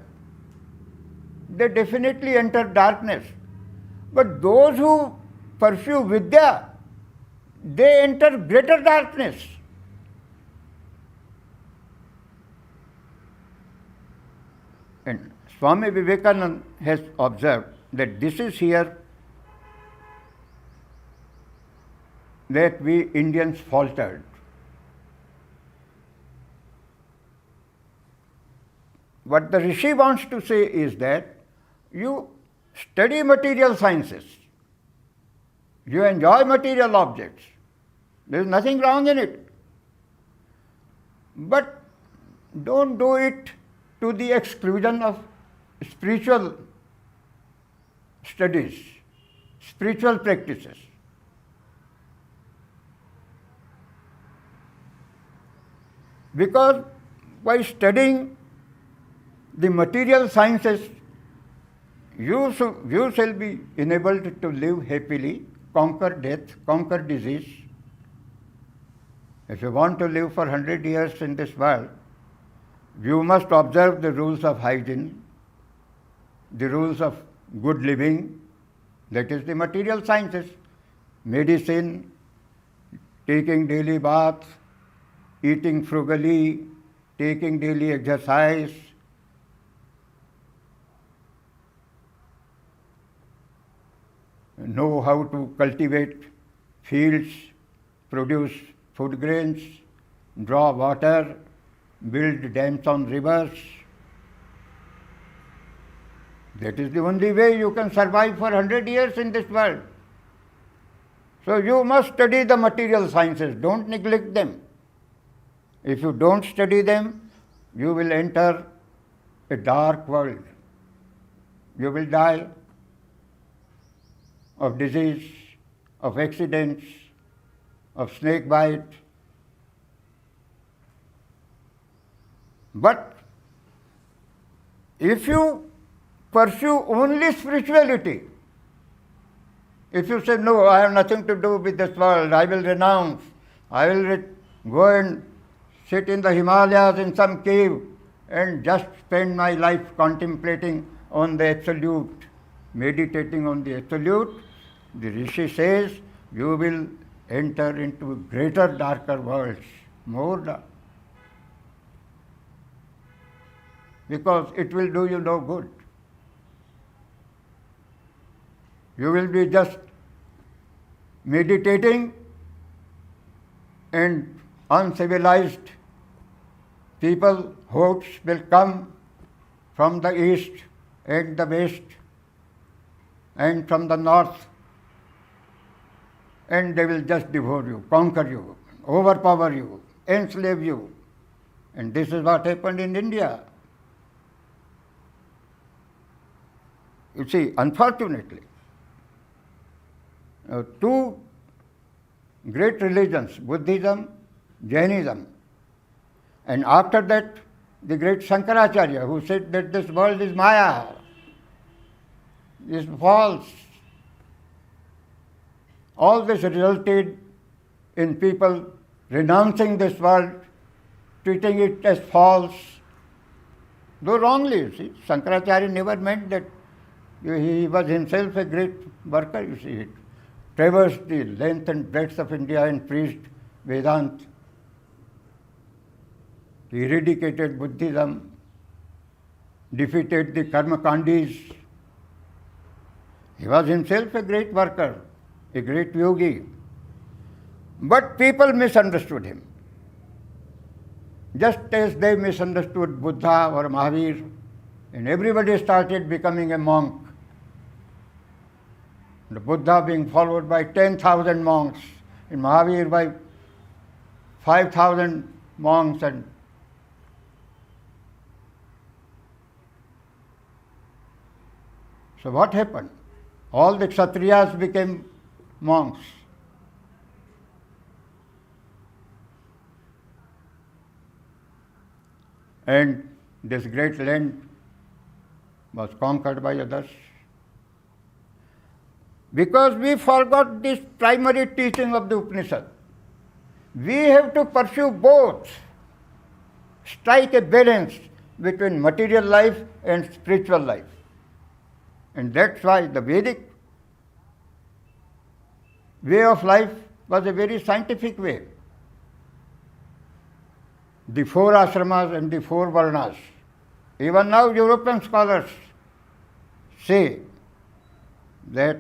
they definitely enter darkness. But those who pursue vidya, they enter greater darkness. And Swami Vivekananda has observed that this is here that we Indians faltered. What the Rishi wants to say is that you study material sciences, you enjoy material objects, there is nothing wrong in it. But don't do it to the exclusion of spiritual studies, spiritual practices. Because by studying the material sciences, you shall be enabled to live happily, conquer death, conquer disease. If you want to live for 100 years in this world, you must observe the rules of hygiene, the rules of good living, that is the material sciences, medicine, taking daily bath, eating frugally, taking daily exercise. Know how to cultivate fields, produce food grains, draw water, build dams on rivers. That is the only way you can survive for 100 years in this world. So you must study the material sciences, don't neglect them. If you don't study them, you will enter a dark world. You will die of disease, of accidents, of snake bite. But if you pursue only spirituality, if you say, no, I have nothing to do with this world, I will renounce, I will go and sit in the Himalayas in some cave and just spend my life contemplating on the Absolute, meditating on the Absolute, the Rishi says you will enter into greater, darker worlds, more dark. Because it will do you no good. You will be just meditating and uncivilized people, hordes will come from the east and the west and from the north, and they will just devour you, conquer you, overpower you, enslave you. And this is what happened in India. You see, unfortunately, two great religions, Buddhism, Jainism, and after that, the great Shankaracharya, who said that this world is Maya, is false. All this resulted in people renouncing this world, treating it as false, though wrongly, you see. Shankaracharya never meant that. He was himself a great worker, you see. He traversed the length and breadth of India and preached Vedanta. He eradicated Buddhism, defeated the Karmakandis. He was himself a great worker, a great yogi. But people misunderstood him. Just as they misunderstood Buddha or Mahavir, and everybody started becoming a monk. The Buddha being followed by 10,000 monks, and Mahavir by 5,000 monks, and So what happened? All the Kshatriyas became monks. And this great land was conquered by others. Because we forgot this primary teaching of the Upanishad. We have to pursue both, strike a balance between material life and spiritual life. And that's why the Vedic way of life was a very scientific way. The four ashramas and the four varnas. Even now European scholars say that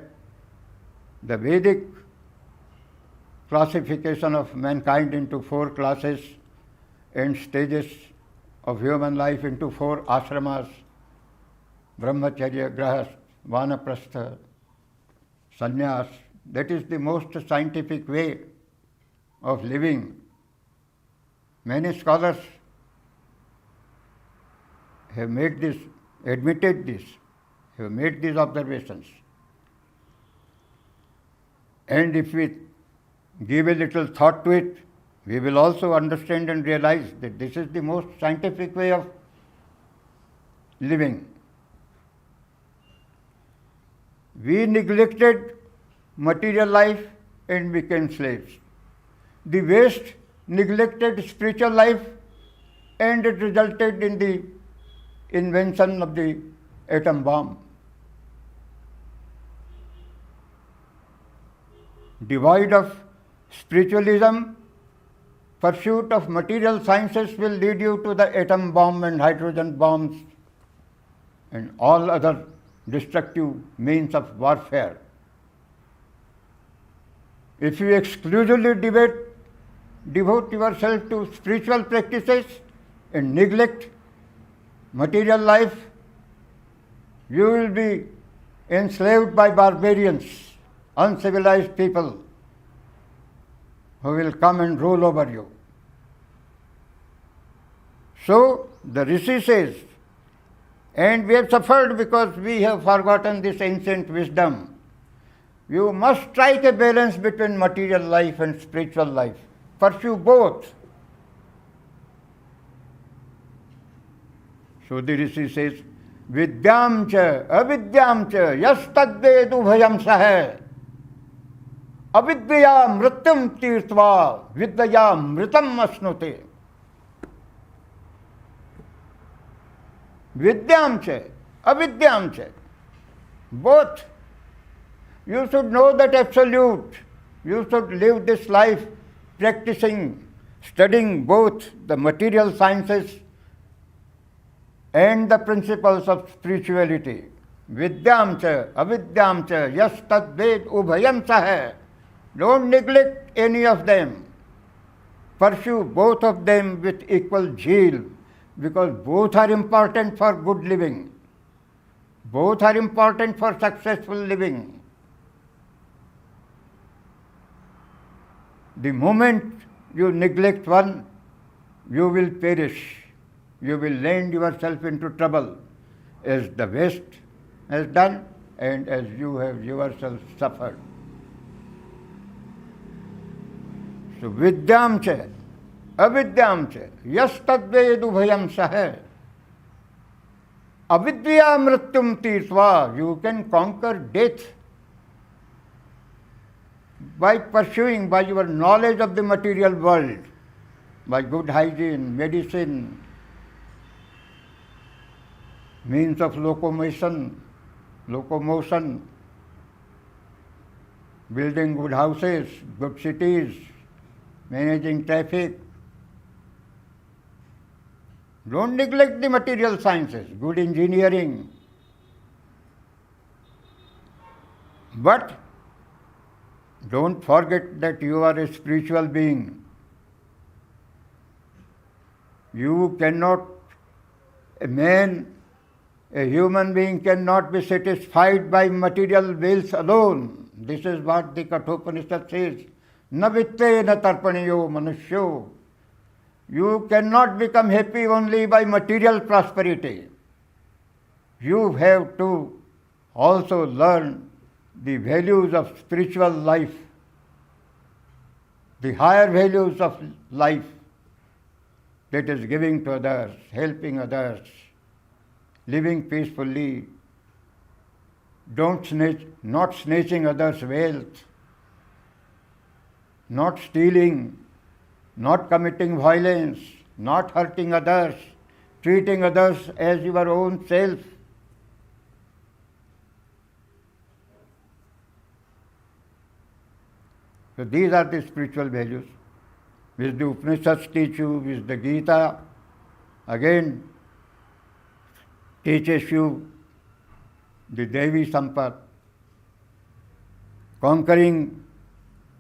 the Vedic classification of mankind into four classes and stages of human life into four ashramas, brahmacharya, grahastha, vanaprastha, sannyas, that is the most scientific way of living. Many scholars have made this, admitted this, have made these observations. And if we give a little thought to it, we will also understand and realize that this is the most scientific way of living. We neglected material life and became slaves. The West neglected spiritual life and it resulted in the invention of the atom bomb. Devoid of spiritualism, pursuit of material sciences will lead you to the atom bomb and hydrogen bombs and all other destructive means of warfare. If you exclusively devote yourself to spiritual practices and neglect material life, you will be enslaved by barbarians, uncivilized people who will come and rule over you. So the Rishi says, and we have suffered because we have forgotten this ancient wisdom. You must strike a balance between material life and spiritual life. Pursue both. So the Rishi says, Vidyam cha, avidyam cha, yas tadved ubhayam sahe. Avidya mrityam tirtva, vidya mritam asnute. Vidyam cha, avidyam cha. Both. You should know that absolute. You should live this life practicing, studying both the material sciences and the principles of spirituality. Vidyam cha, avidyam cha, yas tadved ubhayam sahe. Don't neglect any of them. Pursue both of them with equal zeal, because both are important for good living. Both are important for successful living. The moment you neglect one, you will perish. You will land yourself into trouble, as the West has done and as you have yourself suffered. So vidyam cha, avidyam cha, yas tadved ubhayam sahe. Avidya mrityum tirtva, you can conquer death by pursuing, by your knowledge of the material world, by good hygiene, medicine, means of locomotion, building good houses, good cities, managing traffic. Don't neglect the material sciences, good engineering. But don't forget that you are a spiritual being. You cannot, a human being cannot be satisfied by material wealth alone. This is what the Kathopanishad says. Na vitte na tarpaniyo manushyo. You cannot become happy only by material prosperity. You have to also learn the values of spiritual life, the higher values of life, that is giving to others, helping others, living peacefully, not snatching others' wealth, not stealing, not committing violence, not hurting others, treating others as your own self. So these are the spiritual values which the Upanishads teach you, which the Gita again teaches you, the Devi Sampat, conquering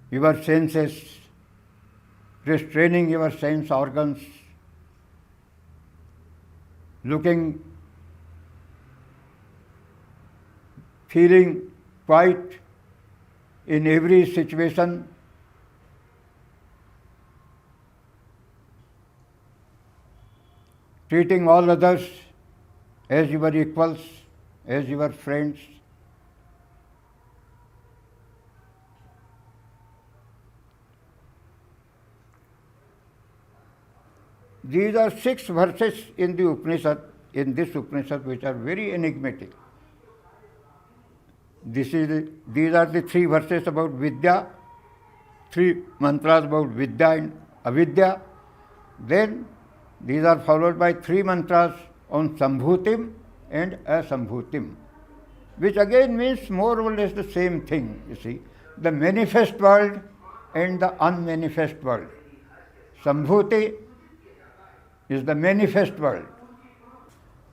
your senses, restraining your sense organs, looking, feeling quiet in every situation, treating all others as your equals, as your friends. These are 6 verses in the Upanishad, in this Upanishad, which are very enigmatic. These are the 3 verses about Vidya, 3 mantras about Vidya and Avidya. Then these are followed by 3 mantras on Sambhutim and Asambhutim, which again means more or less the same thing, you see. The manifest world and the unmanifest world. Sambhuti is the manifest world.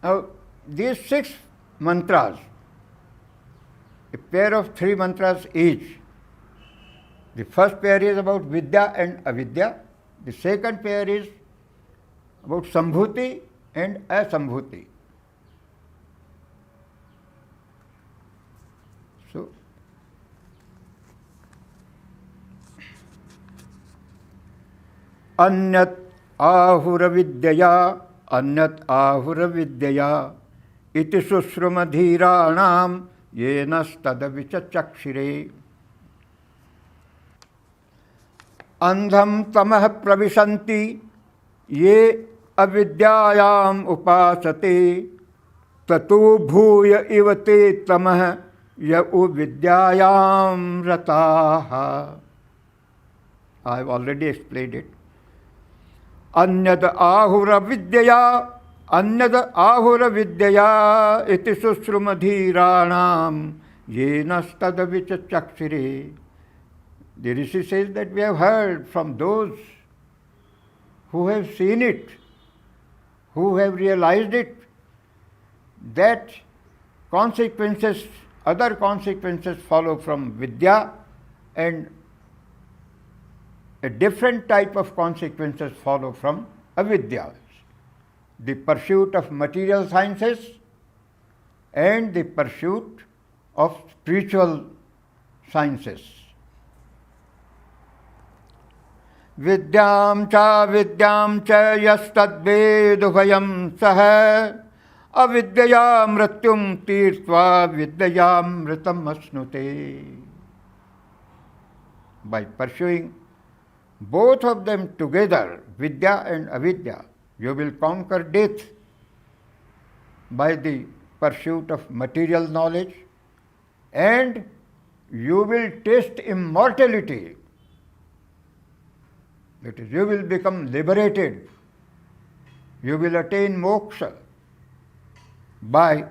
Now, these 6 mantras, a pair of 3 mantras each. The first pair is about Vidya and Avidya. The second pair is about Sambhuti and Asambhuti. So, Anyat ahuravidyaya, Anyat ahuravidyaya, iti susrumadhiranam, yenastadavichachakshire. Andham tamah pravisanti, ye avidyayam upasate, tato bhuya ivate tamah ya uvidyayam rataha. I have already explained it. Anyad ahura vidyaya, Anyad ahura vidyaya, iti susrumadhiranam, yenastadavichachakshire. The Rishi says that we have heard from those who have seen it, who have realized it, that consequences, other consequences follow from Vidya, and a different type of consequences follow from Avidya. The pursuit of material sciences and the pursuit of spiritual sciences. Vidyam cha yastadveduvayam saha, avidyaya mrityum tirtva vidyaya mritam asnute. By pursuing both of them together, Vidya and Avidya, you will conquer death by the pursuit of material knowledge, and you will taste immortality. That is, you will become liberated. You will attain moksha by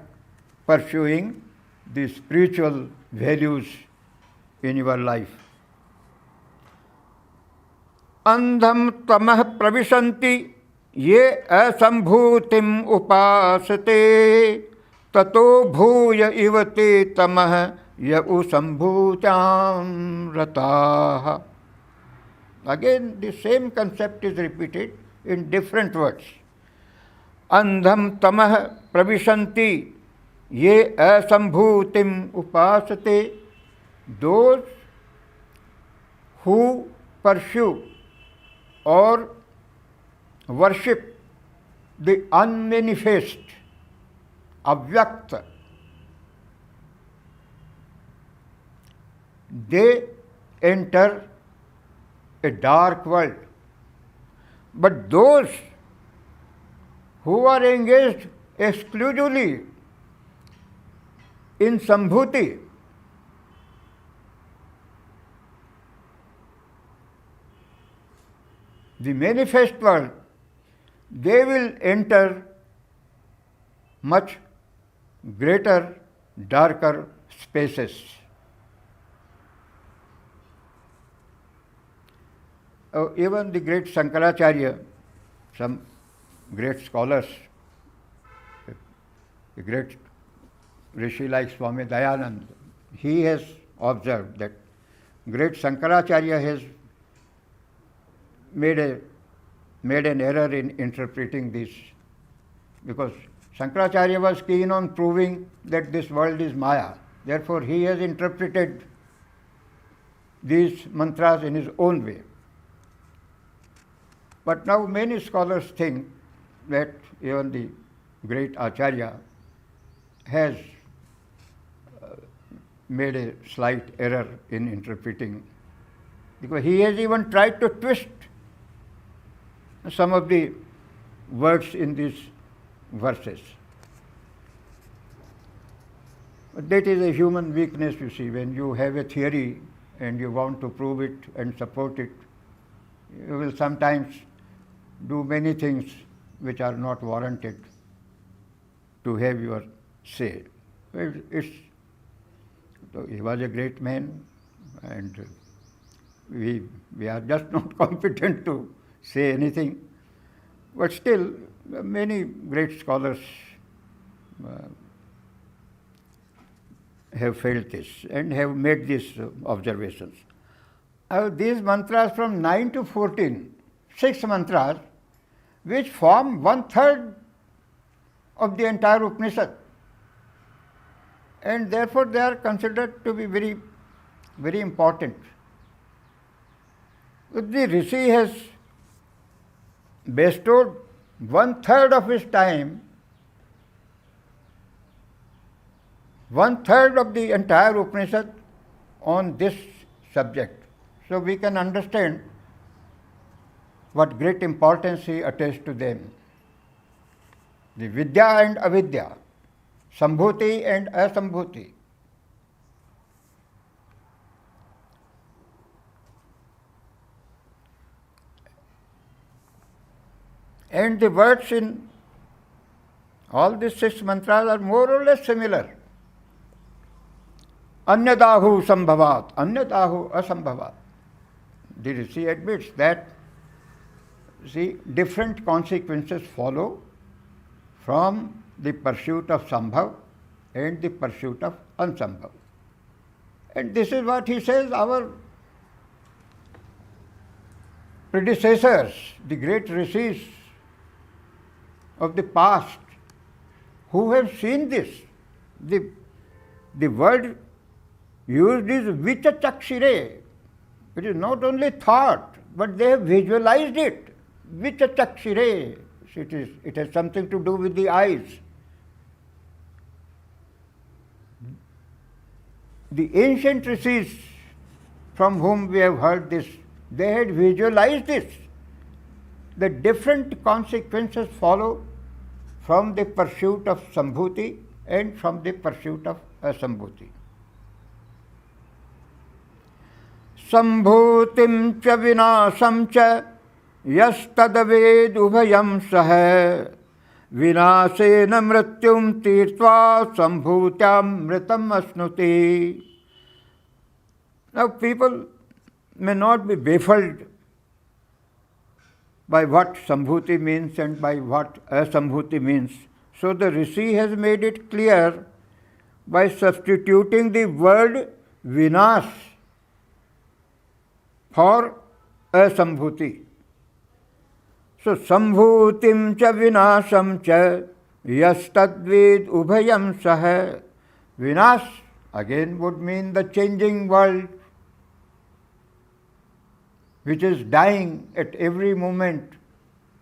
pursuing the spiritual values in your life. Andham tamah pravisanti, ye asambhutim upasate, tato bhuya ivate tamah ya usambhutyam rataha. Again, the same concept is repeated in different words. Andham tamah pravisanti, ye asambhutim upasate. Those who pursue or worship the unmanifest, avyakta, they enter a dark world. But those who are engaged exclusively in Sambhuti, the manifest world, they will enter much greater, darker spaces. Even the great Shankaracharya, some great scholars, a great Rishi like Swami Dayanand, he has observed that great Shankaracharya has made an error in interpreting this, because Shankaracharya was keen on proving that this world is Maya. Therefore, he has interpreted these mantras in his own way. But now many scholars think that even the great Acharya has made a slight error in interpreting, because he has even tried to twist some of the words in these verses. But that is a human weakness, you see. When you have a theory and you want to prove it and support it, you will sometimes do many things which are not warranted to have your say. He was a great man, and we are just not competent to say anything. But still, many great scholars have felt this and have made these observations. These mantras from 9 to 14, 6 mantras, which form 1/3 of the entire Upanishad. And therefore they are considered to be very, very important. The Rishi has bestowed 1/3 of his time, 1/3 of the entire Upanishad on this subject. So we can understand what great importance he attached to them. The Vidya and Avidya, Sambhuti and Asambhuti. And the words in all these 6 mantras are more or less similar. Anyadahu sambhavat, anyadahu asambhavat. The Rishi admits that, see, different consequences follow from the pursuit of sambhav and the pursuit of ansambhav. And this is what he says our predecessors, the great Rishis of the past, who have seen this. The word used is vichachakshire. It is not only thought, but they have visualized it. Vichachakshire. It has something to do with the eyes. The ancient Rishis from whom we have heard this, they had visualized this. The different consequences follow from the pursuit of Sambhuti and from the pursuit of Asambhuti. Sambhutim cha vinasam cha yastadaved ubhayam sah vinasena mrityum tirtva sambhutyam mritam asnuti. Now people may not be baffled by what Sambhuti means and by what Asambhuti means. So the Rishi has made it clear by substituting the word vinas for Asambhuti. So Sambhutim cha vinasam cha yastadvid ubhayam sah. Vinas again would mean the changing world, which is dying at every moment.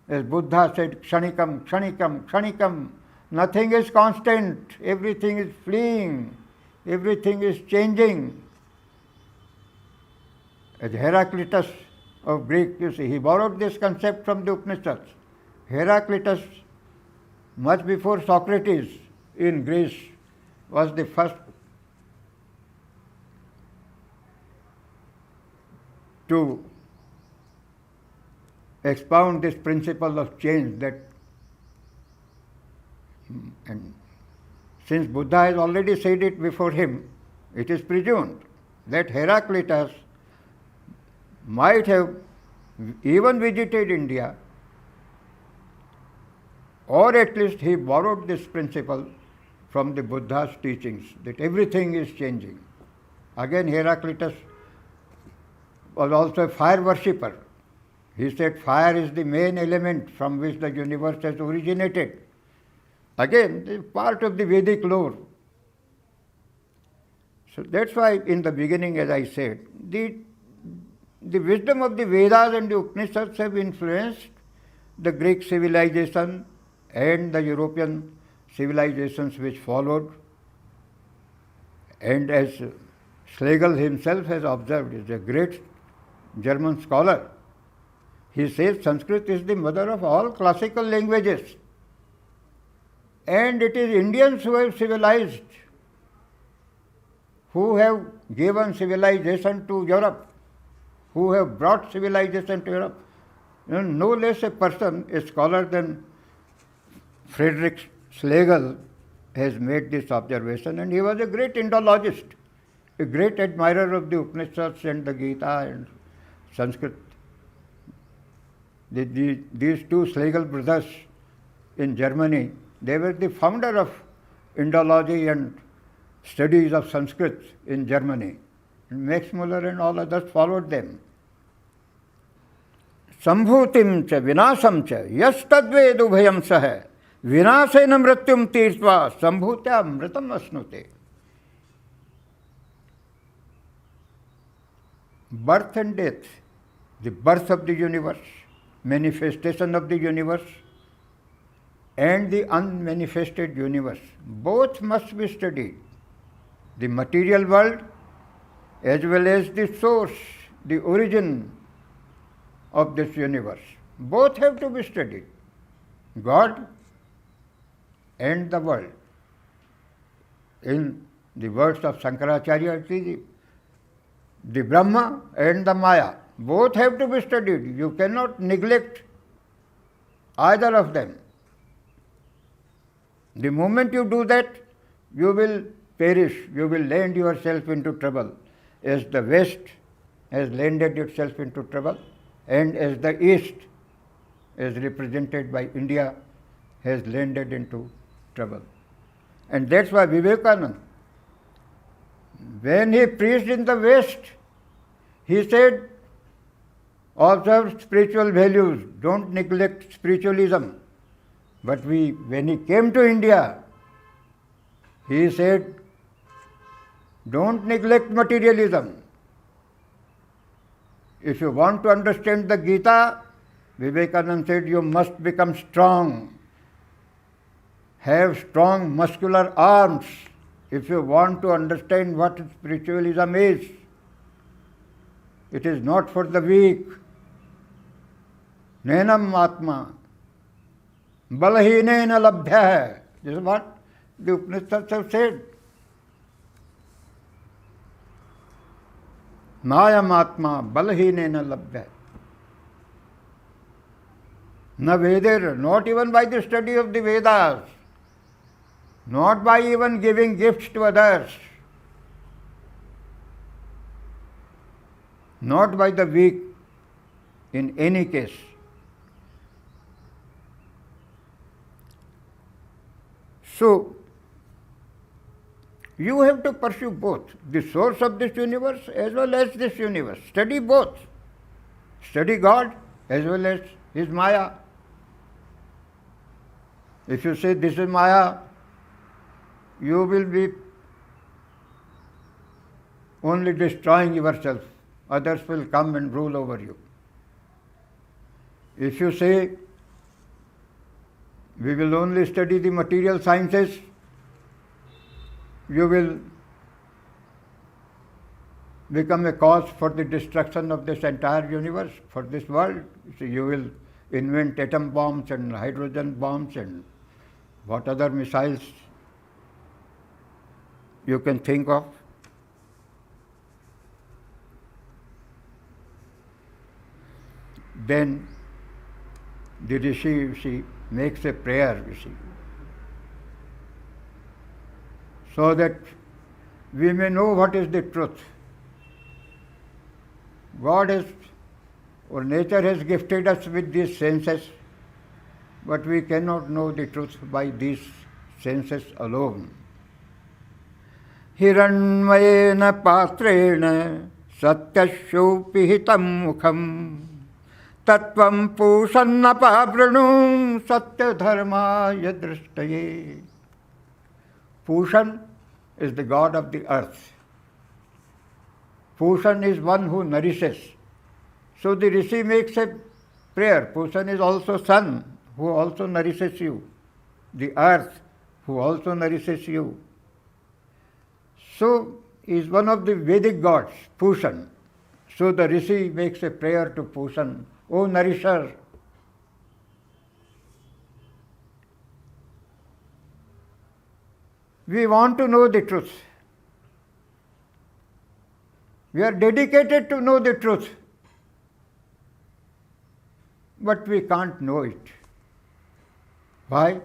As Buddha said, kshanikam, kshanikam, kshanikam. Nothing is constant, everything is fleeing, everything is changing. As Heraclitus of Greek, you see, he borrowed this concept from the Upanishads. Heraclitus, much before Socrates in Greece, was the first to expound this principle of change, that and since Buddha has already said it before him, it is presumed that Heraclitus might have even visited India, or at least he borrowed this principle from the Buddha's teachings, that everything is changing. Again, Heraclitus was also a fire worshipper. He said fire is the main element from which the universe has originated. Again, this is part of the Vedic lore. So that's why in the beginning, as I said, the wisdom of the Vedas and the Upanishads have influenced the Greek civilization and the European civilizations which followed. And as Schlegel himself has observed, is a great German scholar, he says Sanskrit is the mother of all classical languages. And it is Indians who have civilized, who have given civilization to Europe, who have brought civilization to Europe. No less a person, a scholar than Friedrich Schlegel, has made this observation, and he was a great Indologist, a great admirer of the Upanishads and the Gita and Sanskrit. These two Schlegel brothers in Germany, they were the founder of Indology and studies of Sanskrit in Germany. And Max Muller and all others followed them. Sambhutim cha vinasam cha yas tadved ubhayam sah vinasena mrityum tirtva sambhutya mritam asnute. Birth and death, the birth of the universe, manifestation of the universe, and the unmanifested universe, both must be studied. The material world as well as the source, the origin of this universe, both have to be studied. God and the world. In the words of Shankaracharya, the Brahma and the Maya, both have to be studied. You cannot neglect either of them. The moment you do that, you will perish, you will land yourself into trouble, as the West has landed itself into trouble, and as the East, as represented by India, has landed into trouble. And that's why Vivekananda, when he preached in the West, he said, observe spiritual values, don't neglect spiritualism. But when he came to India, he said, don't neglect materialism. If you want to understand the Gita, Vivekananda said, you must become strong. Have strong muscular arms if you want to understand what spiritualism is. It is not for the weak. Nenam atma balhinena labhya hai. This is what the Upanishads have said. Nayam atma balhinena labhya. Na Veder, not even by the study of the Vedas, not by even giving gifts to others, not by the weak in any case. So, you have to pursue both, the source of this universe as well as this universe. Study both. Study God as well as His Maya. If you say this is Maya, you will be only destroying yourself. Others will come and rule over you. If you say we will only study the material sciences, you will become a cause for the destruction of this entire universe, for this world. So you will invent atom bombs and hydrogen bombs and what other missiles you can think of. Then the Rishi, she makes a prayer, so that we may know what is the truth. God has, or nature has gifted us with these senses, but we cannot know the truth by these senses alone. Hiranmayena patrena satyashopihitam mukham tattvam pusannapavranum satyadharmaya drishtaye. Pushan is the god of the earth. Pushan is one who nourishes. So the Rishi makes a prayer. Pushan is also sun, who also nourishes you. The earth, who also nourishes you. So he is one of the Vedic gods, Pushan. So the Rishi makes a prayer to Pushan, O nourisher. We want to know the truth. We are dedicated to know the truth, but we can't know it. Why?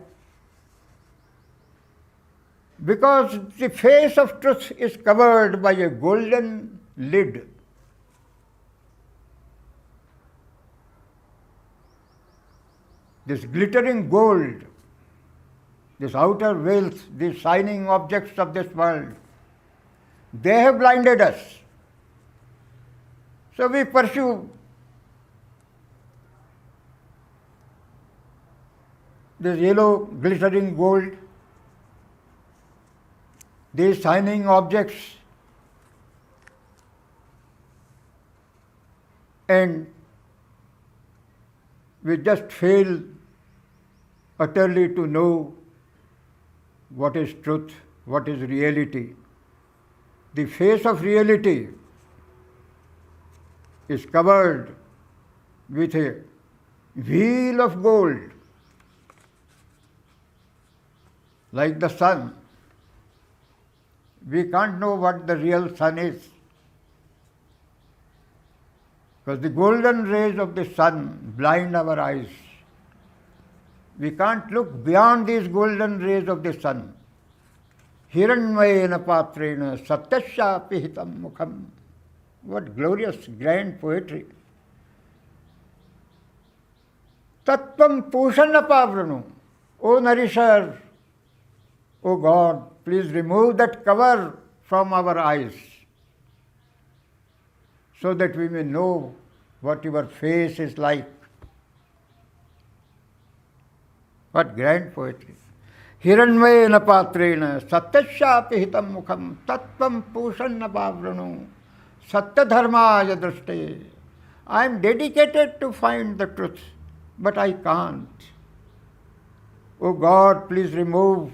Because the face of truth is covered by a golden lid. This glittering gold, this outer wealth, these shining objects of this world, they have blinded us. So we pursue this yellow glittering gold, these shining objects, and we just fail utterly to know what is truth, what is reality. The face of reality is covered with a wheel of gold, like the sun. We can't know what the real sun is, because the golden rays of the sun blind our eyes. We can't look beyond these golden rays of the sun. Hiranmayena patrena satyasya pihitam mukham. What glorious, grand poetry. Tattvam pushannapavranu. O nourisher, O God, please remove that cover from our eyes, so that we may know what your face is like. What grand poetry. Hiranmayena patrena satyasya pihitam mukham tattvam pushannapavranu satyadharmaya drishtaye. I am dedicated to find the truth, but I can't. O God, please remove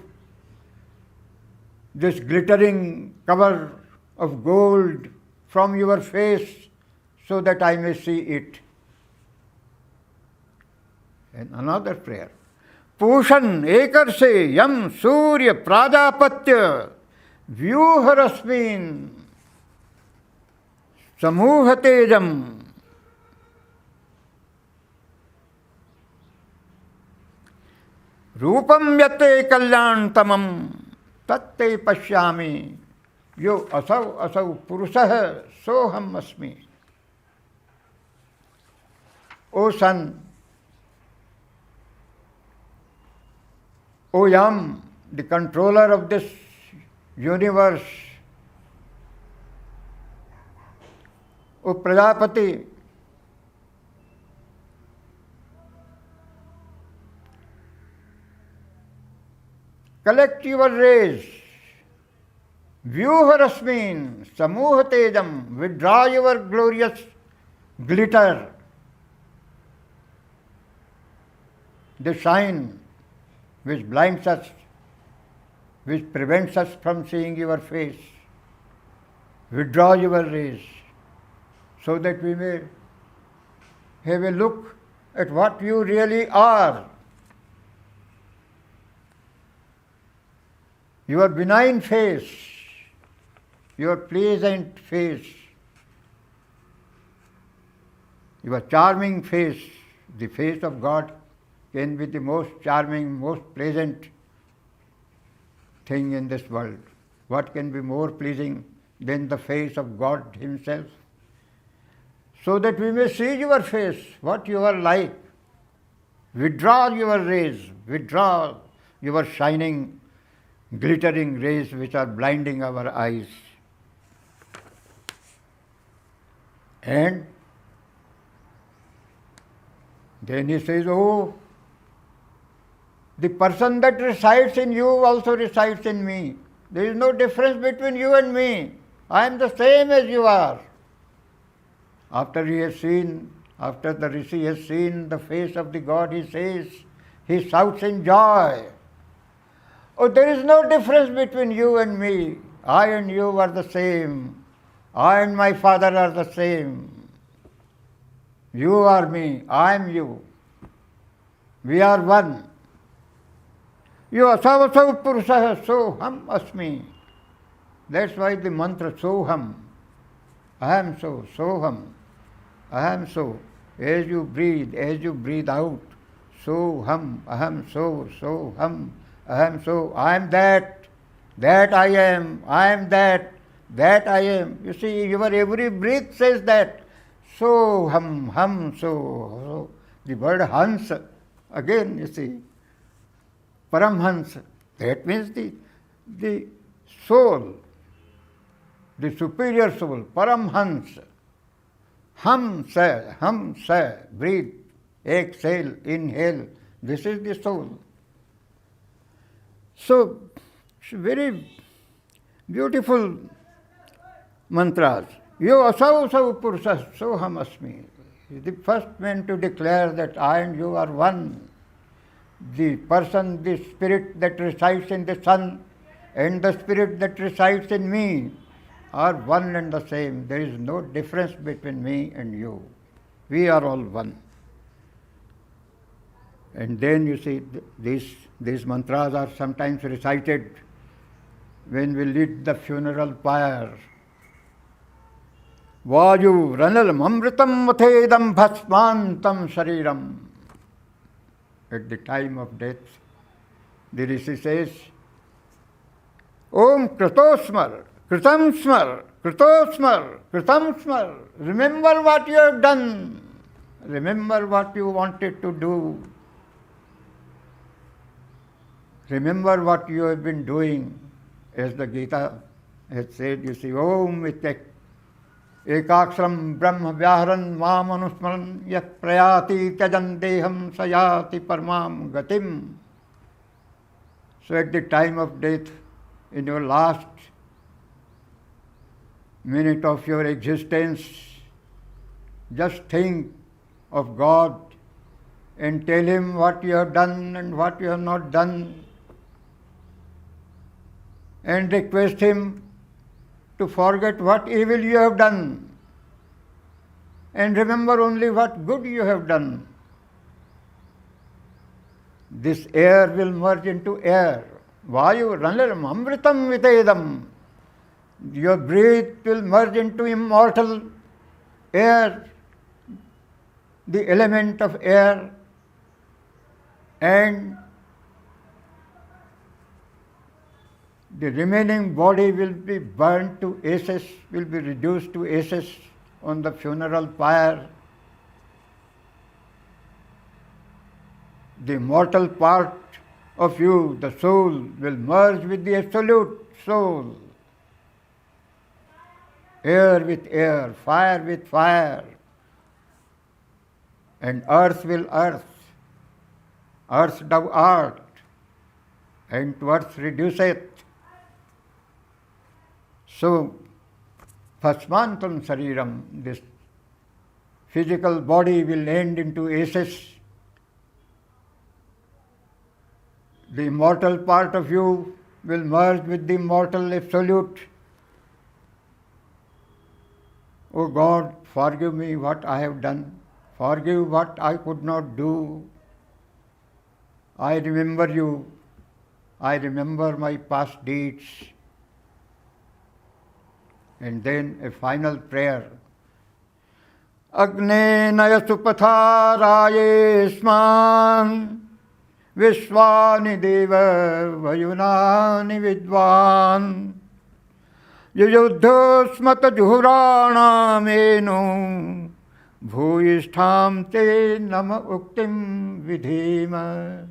this glittering cover of gold from your face, so that I may see it. And another prayer. Pushan ekarse yam surya prajapatya vyuharasmin samuhatejam. Rupam yate kalyantamam tatte pashyami yo asau purusah soham asmi. O sun, O Yam, the controller of this universe, O Prajapati, collect your rays, vyuharasmin, samuhatejam, withdraw your glorious glitter, the shine which blinds us, which prevents us from seeing your face. Withdraw your rays so that we may have a look at what you really are. Your benign face, your pleasant face, your charming face, the face of God can be the most charming, most pleasant thing in this world. What can be more pleasing than the face of God Himself? So that we may see your face, what you are like. Withdraw your rays, withdraw your shining, glittering rays which are blinding our eyes. And then he says, oh, the person that resides in you also resides in me. There is no difference between you and me. I am the same as you are. After the Rishi has seen the face of the God, he shouts in joy. Oh, there is no difference between you and me. I and you are the same. I and my Father are the same. You are me, I am you. We are one. You asavasau purusah soham asmi. That's why the mantra soham. I am so, soham. I am so. As you breathe out, soham, aham so, soham, aham so. I am that I am, I am that I am. You see, your every breath says that. So hum, so. The word hans, again you see, paramhans, that means the soul, the superior soul, paramhans. Hum, sa, breathe, exhale, inhale, this is the soul. So, very beautiful mantras. Yo asau purusah soham asmi. The first man to declare that I and you are one. The person, the spirit that resides in the sun and the spirit that resides in me are one and the same. There is no difference between me and you. We are all one. And then you see these mantras are sometimes recited when we lit the funeral pyre. Vayu ranalam amritam mathedam bhasmantam shariram. At the time of death, the Rishi says, Om Kritosmar, Kritamsmar, Kritosmar, Kritamsmar. Remember what you have done. Remember what you wanted to do. Remember what you have been doing. As the Gita has said, you see, Om Itek. Ekaksram Brahma Vyaharan Mam Anusmaran Yat Prayati Tyajan Deham Sayati Parmam Gatim. So at the time of death, in your last minute of your existence, just think of God and tell Him what you have done and what you have not done, and request Him to forget what evil you have done and remember only what good you have done. This air will merge into air. Vayu ranalam amritam vitedam. Your breath will merge into immortal air, the element of air, and the remaining body will be burnt to ashes, will be reduced to ashes on the funeral pyre. The mortal part of you, the soul, will merge with the absolute soul. Air with air, fire with fire, and earth will earth. Earth thou art, and to earth reduceth. So, Bhasmantam Sariram, this physical body will end into ashes. The immortal part of you will merge with the immortal absolute. O God, forgive me what I have done, forgive what I could not do. I remember you, I remember my past deeds. And then a final prayer. Agne naya supatha rayesman Vishwani deva vayunani vidvan Yuyuddhosmata juhurana menu Bhuyishtham te nama uktim vidhima.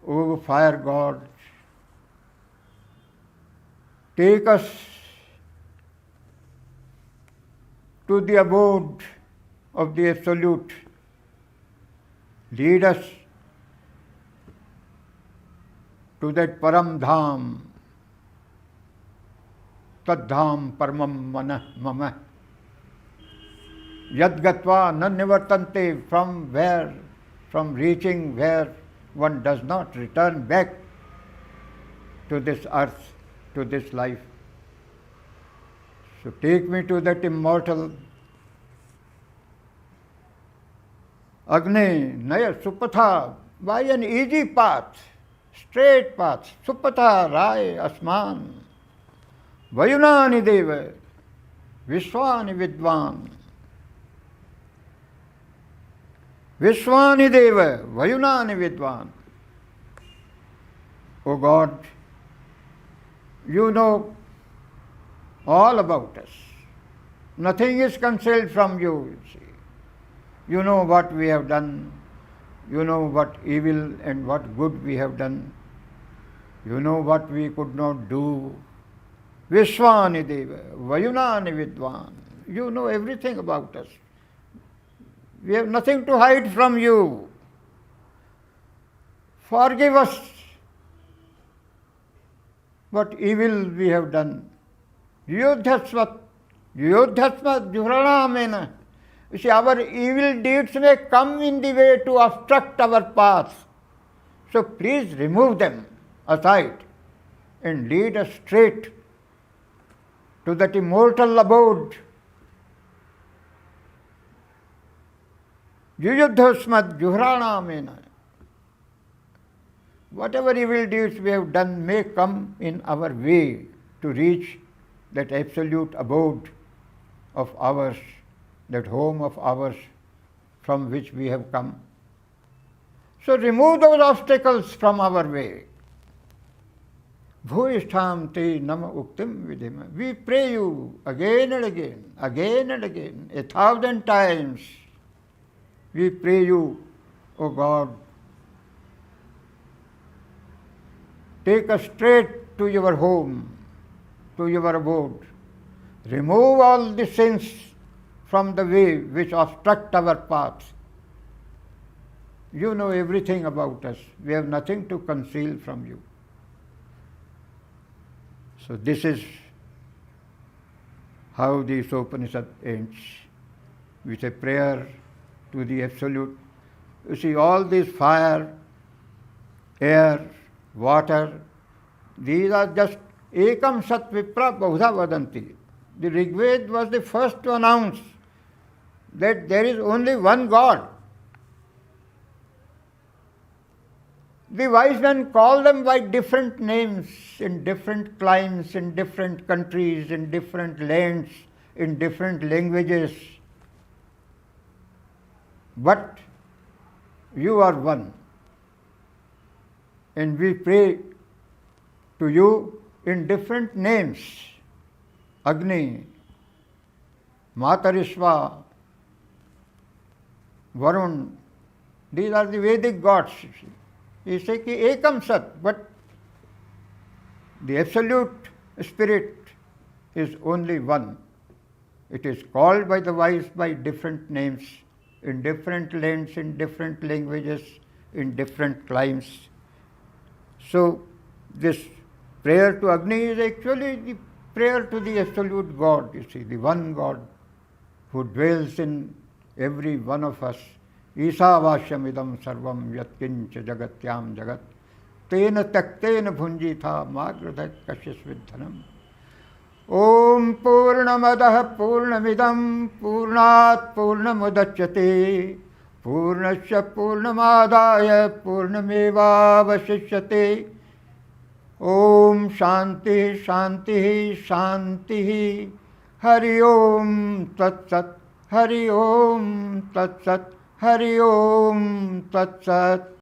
O fire God, take us to the abode of the Absolute. Lead us to that Param Dham, Tad Dham Paramam Manah Mama. Yad Gatva Nannivartante, from reaching where one does not return back to this earth, to this life. So take me to that immortal Agni Naya Supatha, by an easy path, straight path. Supatha Rai Asman Vayunani Deva Vishwani Vidvan. Vishwani Deva Vayunani Vidvan. O God, you know all about us. Nothing is concealed from you, you see. You know what we have done. You know what evil and what good we have done. You know what we could not do. Vishwani Deva, Vayunani Vidvan. You know everything about us. We have nothing to hide from you. Forgive us what evil we have done. Yudhasmat Juhranamena. You see, our evil deeds may come in the way to obstruct our path. So please remove them aside and lead us straight to that immortal abode. Yuyuddhasmat Juhranamena. Whatever evil deeds we have done may come in our way to reach that absolute abode of ours, that home of ours from which we have come. So remove those obstacles from our way. Bhuyishtham te nama uktim vidhima. We pray you again and again, 1,000 times. We pray you, O God, take us straight to your home, to your abode. Remove all the sins from the way which obstruct our path. You know everything about us. We have nothing to conceal from you. So this is how the Upanishad ends, with a prayer to the Absolute. You see, all this fire, air, water, these are just ekam sat vipra bahudha vadanti. The Rigveda was the first to announce that there is only one God. The wise men call them by different names in different climes, in different countries, in different lands, in different languages. But you are one. And we pray to you in different names. Agni, Matarishva, Varun. These are the Vedic gods. You say ki ekam sat, but the Absolute Spirit is only one. It is called by the wise by different names, in different lands, in different languages, in different climes. So this prayer to Agni is actually the prayer to the Absolute God, you see, the one God who dwells in every one of us. Isavashyam idam sarvam yatkincha jagatyam jagat tena taktena bhunjitha magradhat kashyasvidhanam. ओम पूर्णमदः पूर्णमिदं पूर्णात् पूर्णमुदच्यते पूर्णस्य पूर्णमादाय पूर्णमेवावशिष्यते। ओम शांति शांति शांति। हरि ओम तत्सत्। हरि ओम तत्सत्। हरि ओम तत्सत्।